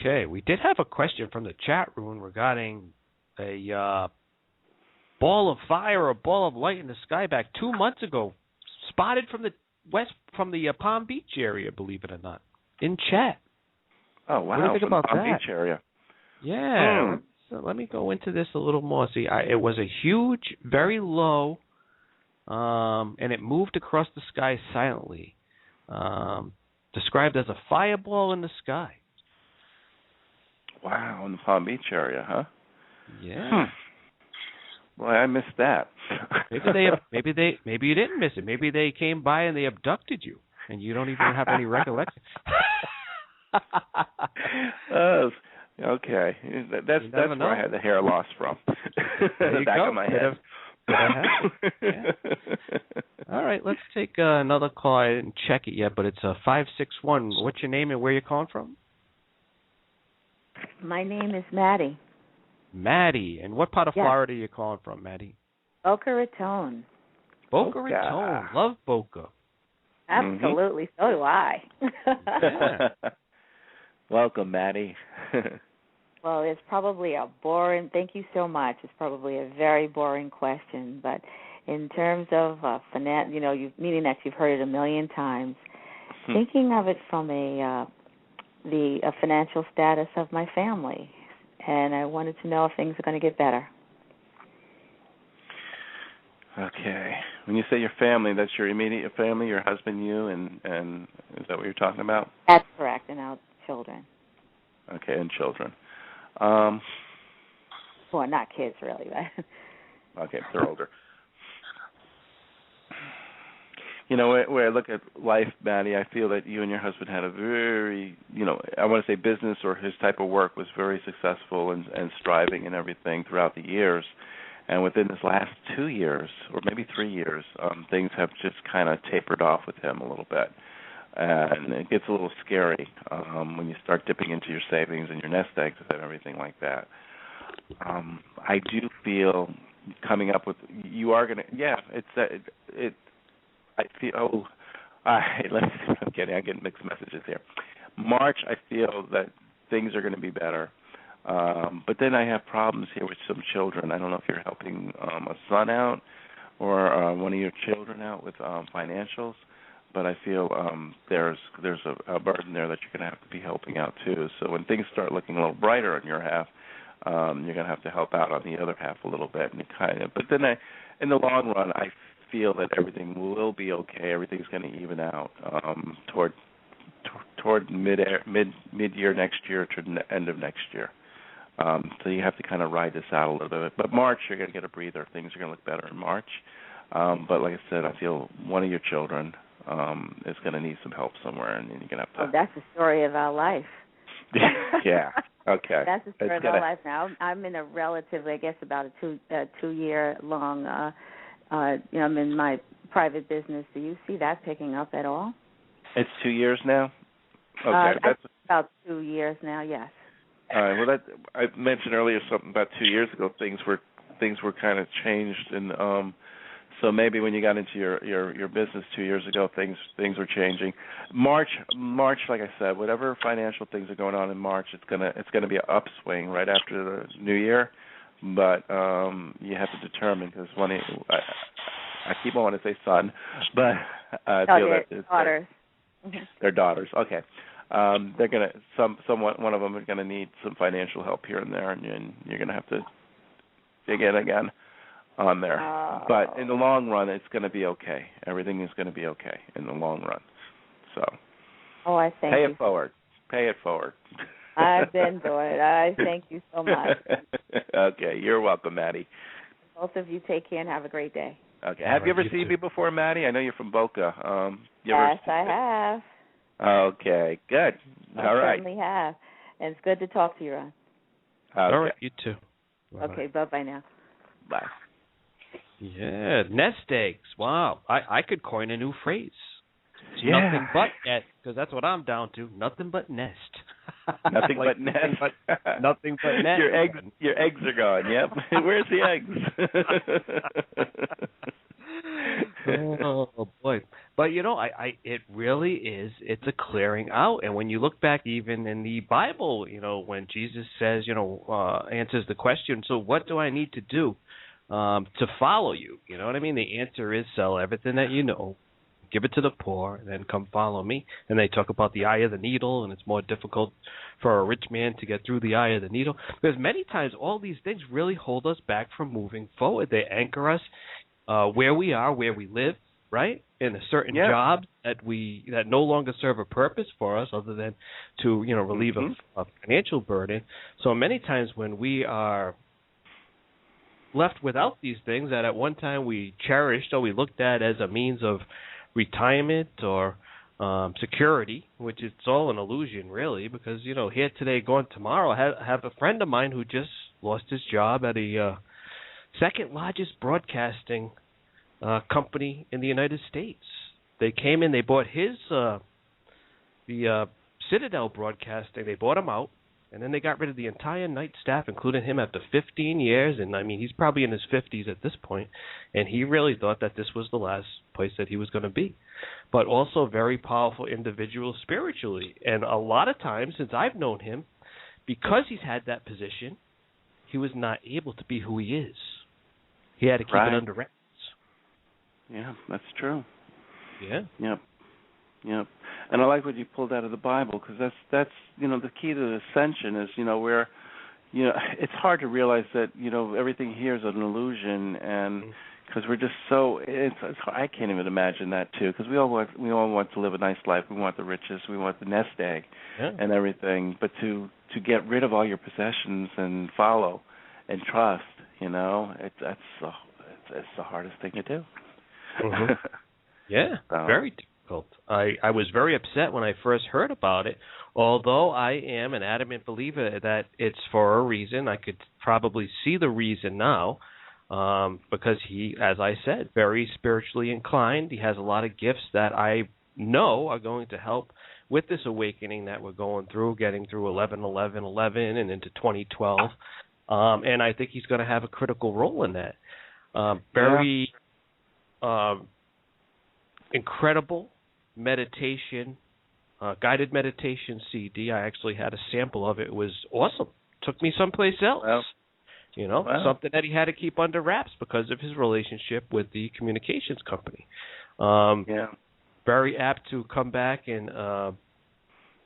Okay. We did have a question from the chat room regarding a ball of fire or a ball of light in the sky back 2 months ago, spotted from the Palm Beach area, believe it or not, in chat. Oh, wow. What do you think about Palm that? Beach area. Yeah. So let me go into this a little more. See, it was a huge, very low, and it moved across the sky silently, described as a fireball in the sky. Wow, in the Palm Beach area, huh? Yeah. Boy, I missed that. Maybe you didn't miss it. Maybe they came by and they abducted you, and you don't even have any recollection. Okay, that's where I had the hair loss from. The back of my head. Yeah. All right, let's take another call. I didn't check it yet, but it's 561. What's your name and where you calling from? My name is Maddie. Maddie. And what part of Florida are you calling from, Maddie? Boca Raton. Boca Raton. Love Boca. Absolutely. So do I. Welcome, Maddie. Well, it's probably a boring, thank you so much. It's probably a very boring question, but in terms of finance, you know, meaning that you've heard it a million times, thinking of it from the financial status of my family, and I wanted to know if things are going to get better. Okay. When you say your family, that's your immediate family, your husband, you, and is that what you're talking about? That's correct, and our children. Okay, and children. Well, not kids, really, right? Okay, they're older. You know, where I look at life, Maddie, I feel that you and your husband had a very, you know, I want to say business or his type of work was very successful and striving and everything throughout the years. And within this last 2 years, or maybe 3 years, things have just kind of tapered off with him a little bit. and it gets a little scary when you start dipping into your savings and your nest eggs and everything like that. I do feel coming up with you are going to I feel I'm getting mixed messages here. March, I feel that things are going to be better. But then I have problems here with some children. I don't know if you're helping a son out or one of your children out with financials, but I feel there's a burden there that you're going to have to be helping out too. So when things start looking a little brighter on your half, you're going to have to help out on the other half a little bit. But then in the long run, I feel that everything will be okay. Everything's going to even out toward mid-year next year to the end of next year. So you have to kind of ride this out a little bit. But March, you're going to get a breather. Things are going to look better in March. But like I said, I feel one of your children is going to need some help somewhere, and you're going to have to... Oh, that's the story of our life. Yeah, okay. That's the story of our life now. I'm in a relatively, I guess, about a 2-year long, I'm in my private business. Do you see that picking up at all? It's 2 years now? Okay. That's about 2 years now, yes. All right. Well, I mentioned earlier something about 2 years ago. Things were kind of changed, and so maybe when you got into your business 2 years ago, things were changing. March, like I said, whatever financial things are going on in March, it's gonna be an upswing right after the New Year. But you have to determine, because I keep on wanting to say son, but I feel that it's daughters. Their daughters. Okay. They're gonna one of them is gonna need some financial help here and there, and you're gonna have to dig in again on there. But in the long run, it's gonna be okay. Everything is gonna be okay in the long run. So. I thank you. Pay it forward. I've been doing it. I thank you so much. Okay, you're welcome, Maddie. Both of you take care and have a great day. Okay. Have you ever seen me before, Maddie? I know you're from Boca. Yes, I have. Okay, good. All right. I certainly have. And it's good to talk to you, Ron. Okay. All right, you too. Bye-bye. Okay, bye-bye now. Bye. Yeah, nest eggs. Wow. I could coin a new phrase. It's nothing but nest, because that's what I'm down to. Nothing but nest. Nothing but nest. Nothing but nest. Your eggs are gone. Yep. Where's the eggs? Oh boy! But it really is. It's a clearing out. And when you look back, even in the Bible, when Jesus says, answers the question, so what do I need to do to follow you? You know what I mean? The answer is sell everything that you know, give it to the poor, and then come follow me. And they talk about the eye of the needle, and it's more difficult for a rich man to get through the eye of the needle. Because many times all these things really hold us back from moving forward. They anchor us where we are, where we live, right? In a certain job that no longer serve a purpose for us other than to, relieve a financial burden. So many times when we are left without these things that at one time we cherished or we looked at as a means of retirement or security, which it's all an illusion really, because here today, gone tomorrow. I have a friend of mine who just lost his job at a second largest broadcasting company in the United States. They came in, they bought the Citadel Broadcasting. They bought him out, and then they got rid of the entire night staff, including him, after 15 years. And I mean, he's probably in his 50s at this point, and he really thought that this was the last place that he was going to be. But also a very powerful individual spiritually. And a lot of times, since I've known him, because he's had that position, he was not able to be who he is. He had to keep it under wraps. Yeah, that's true. Yeah. Yep. And I like what you pulled out of the Bible, because that's the key to the ascension is where it's hard to realize that everything here is an illusion, and because we're just so I can't even imagine that too, because we all want to live a nice life. We want the riches, we want the nest egg, and everything. But to get rid of all your possessions and follow and trust, it's the hardest thing to do. Mm-hmm. Yeah, very difficult. I was very upset when I first heard about it, although I am an adamant believer that it's for a reason. I could probably see the reason now, because he, as I said, very spiritually inclined. He has a lot of gifts that I know are going to help with this awakening that we're going through, getting through 11/11/11 and into 2012. And I think he's going to have a critical role in that. Very incredible meditation, guided meditation CD. I actually had a sample of it. It was awesome. Took me someplace else. Wow. You know, something that he had to keep under wraps because of his relationship with the communications company. Very apt to come back and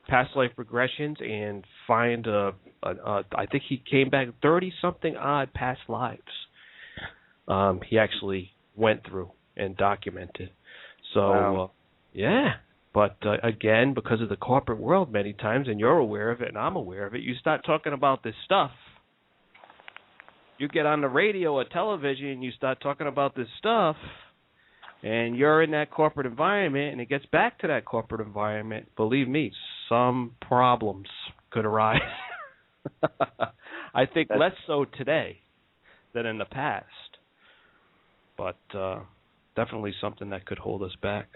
past life regressions and find I think he came back 30-something odd past lives. He actually went through and documented. So, but again, because of the corporate world many times, and you're aware of it and I'm aware of it, you start talking about this stuff. You get on the radio or television and you start talking about this stuff, and you're in that corporate environment, and it gets back to that corporate environment, believe me, some problems could arise. I think less so today than in the past, but definitely something that could hold us back.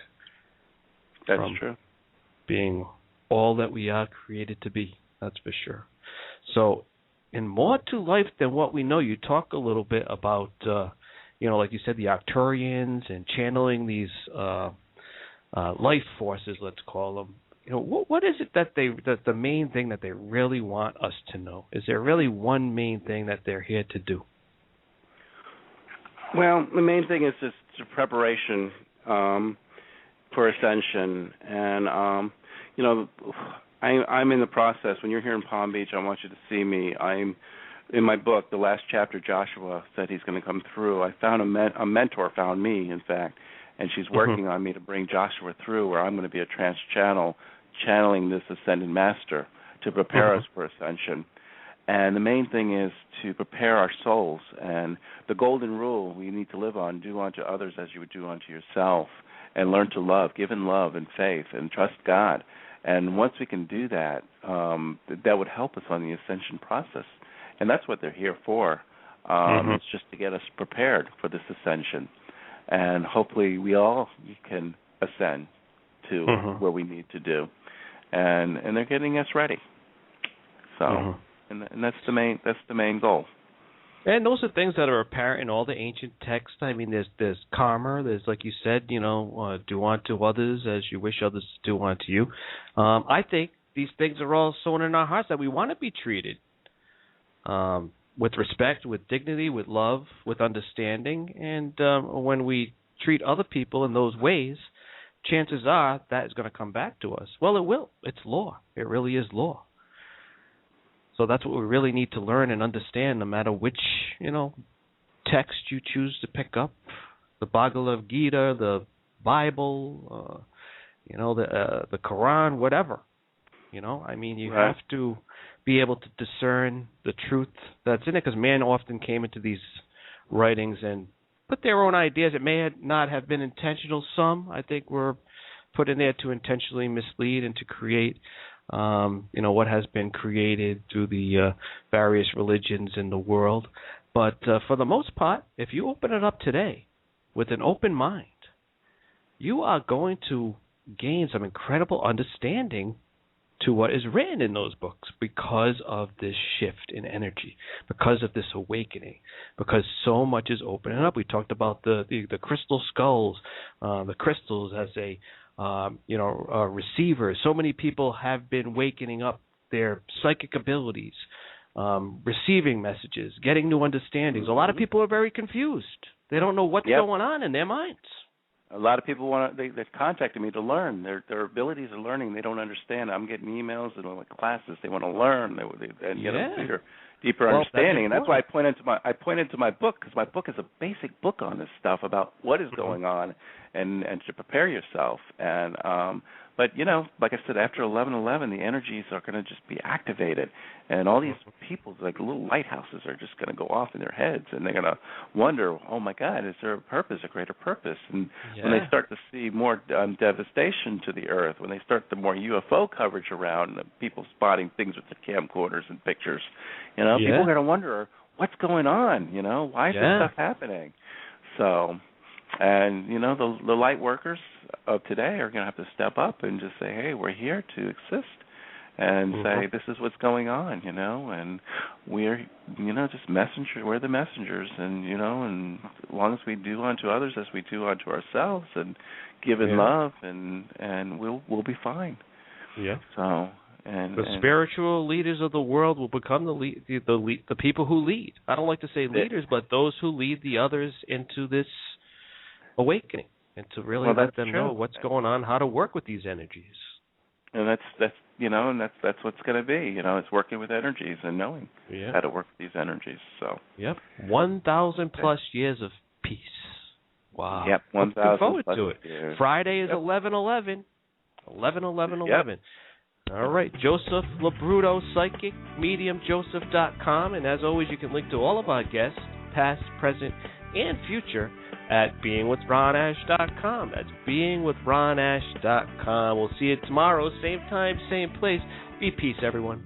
That's true. Being all that we are created to be, that's for sure. So, in More to Life Than What We Know, you talk a little bit about, like you said, the Arcturians and channeling these life forces, let's call them. What is it that the main thing that they really want us to know? Is there really one main thing that they're here to do? Well, the main thing is just preparation for ascension, and I'm in the process. When you're here in Palm Beach, I want you to see me. I'm in my book, the last chapter. Joshua said he's going to come through. I found a mentor found me, in fact, and she's working on me to bring Joshua through, where I'm going to be a trance channel, channeling this ascended master to prepare us for ascension. And the main thing is to prepare our souls. And the golden rule we need to live on: do unto others as you would do unto yourself, and learn to love, give in love and faith, and trust God. And once we can do that, that would help us on the ascension process. And that's what they're here for. It's just to get us prepared for this ascension. And hopefully we all can ascend to where we need to do. And they're getting us ready. So, and that's the main goal. And those are things that are apparent in all the ancient texts. I mean, there's karma. There's, like you said, do unto others as you wish others to do unto you. I think these things are all sown in our hearts, that we want to be treated with respect, with dignity, with love, with understanding. And when we treat other people in those ways, chances are that is going to come back to us. Well, it will. It's law. It really is law. So that's what we really need to learn and understand, no matter which, text you choose to pick up, the Bhagavad Gita, the Bible, the Quran, whatever. You have to be able to discern the truth that's in it, because man often came into these writings and put their own ideas. It may not have been intentional. Some, I think, were put in there to intentionally mislead and to create what has been created through the various religions in the world. But for the most part, if you open it up today with an open mind, you are going to gain some incredible understanding to what is written in those books, because of this shift in energy, because of this awakening, because so much is opening up. We talked about the crystal skulls, the crystals as a receivers. So many people have been wakening up their psychic abilities, receiving messages, getting new understandings. A lot of people are very confused. They don't know what's going on in their minds. A lot of people they're contacting me to learn. Their abilities are learning. They don't understand. I'm getting emails and classes. They want to learn and get a deeper understanding. And that's why I pointed to my book, because my book is a basic book on this stuff about what is going on and to prepare yourself. And but like I said, after 11/11, the energies are going to just be activated, and all these people, like little lighthouses, are just going to go off in their heads, and they're going to wonder, oh my God, is there a purpose, a greater purpose? And when they start to see more devastation to the earth, when they start the more UFO coverage around, people spotting things with the camcorders and pictures, people are going to wonder, what's going on? Why is this stuff happening? So, and the light workers, of today are going to have to step up and just say, hey, we're here to assist. And say, this is what's going on, and we're, just messengers. We're the messengers, and, and as long as we do unto others as we do unto ourselves and give in love, and we'll be fine. Yeah. So, the spiritual leaders of the world will become the people who lead. I don't like to say leaders, but those who lead the others into this awakening and to really let them know what's going on, how to work with these energies. And that's that's what's going to be. It's working with energies and knowing how to work with these energies. So 1,000 plus years of peace. Wow. Yep, 1,000 Look forward plus to it. years. Friday is 11/11. 11/11/11. All right, Joseph Labruto, psychic, mediumjoseph.com, and as always, you can link to all of our guests, past, present, and future, at beingwithronash.com. That's beingwithronash.com. We'll see you tomorrow, same time, same place. Be peace, everyone.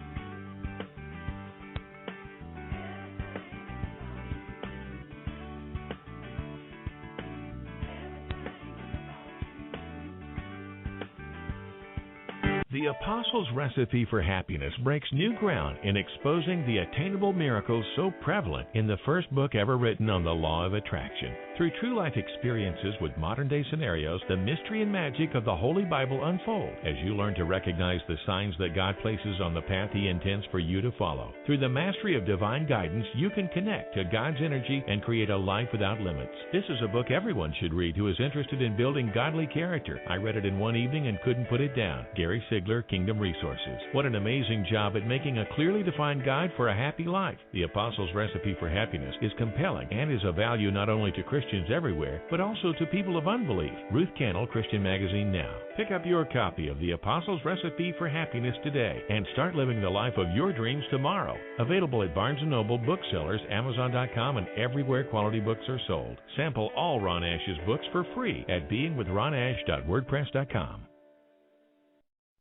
The Apostles' Recipe for Happiness breaks new ground in exposing the attainable miracles so prevalent in the first book ever written on the law of attraction. Through true life experiences with modern-day scenarios, the mystery and magic of the Holy Bible unfold as you learn to recognize the signs that God places on the path He intends for you to follow. Through the mastery of divine guidance, you can connect to God's energy and create a life without limits. This is a book everyone should read who is interested in building godly character. I read it in one evening and couldn't put it down. Gary Sigler, Kingdom Resources. What an amazing job at making a clearly defined guide for a happy life. The Apostles' Recipe for Happiness is compelling and is of value not only to Christians everywhere, but also to people of unbelief. Ruth Cannell, Christian Magazine Now. Pick up your copy of The Apostles' Recipe for Happiness today and start living the life of your dreams tomorrow. Available at Barnes & Noble, booksellers, Amazon.com, and everywhere quality books are sold. Sample all Ron Ash's books for free at beingwithronash.wordpress.com.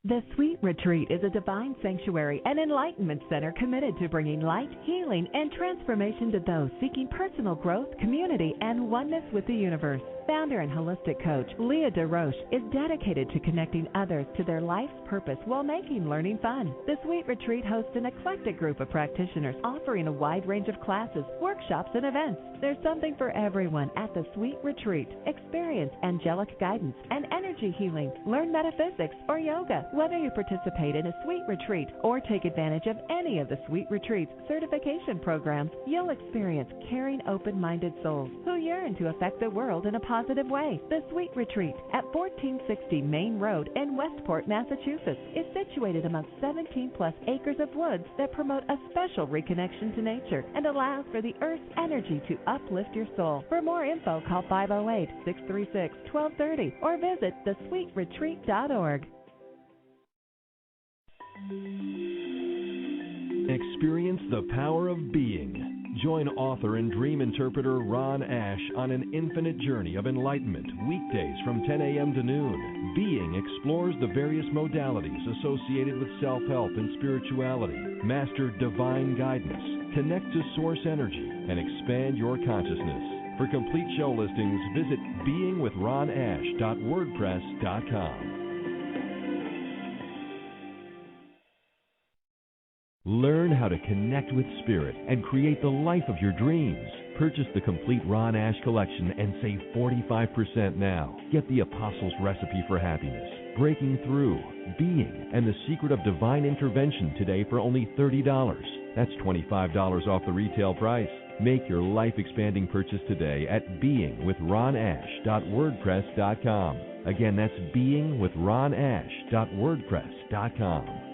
The Sweet Retreat is a divine sanctuary and enlightenment center committed to bringing light, healing, and transformation to those seeking personal growth, community, and oneness with the universe. Founder and holistic coach Leah DeRoche is dedicated to connecting others to their life's purpose while making learning fun. The Sweet Retreat hosts an eclectic group of practitioners offering a wide range of classes, workshops, and events. There's something for everyone at the Sweet Retreat. Experience angelic guidance and energy healing. Learn metaphysics or yoga. Whether you participate in a Sweet Retreat or take advantage of any of the Sweet Retreat's certification programs, you'll experience caring, open-minded souls who yearn to affect the world in a positive way. The Sweet Retreat at 1460 Main Road in Westport, Massachusetts is situated amongst 17-plus acres of woods that promote a special reconnection to nature and allows for the Earth's energy to uplift your soul. For more info, call 508-636-1230 or visit thesweetretreat.org. Experience the power of being. Join author and dream interpreter Ron Ash on an infinite journey of enlightenment, weekdays from 10 a.m. to noon. Being explores the various modalities associated with self-help and spirituality. Master divine guidance, connect to source energy, and expand your consciousness. For complete show listings, visit beingwithronash.wordpress.com. Learn how to connect with spirit and create the life of your dreams. Purchase the complete Ron Ash collection and save 45% now. Get the Apostles' Recipe for Happiness, Breaking Through, Being, and the Secret of Divine Intervention today for only $30. That's $25 off the retail price. Make your life-expanding purchase today at beingwithronash.wordpress.com. Again, that's beingwithronash.wordpress.com.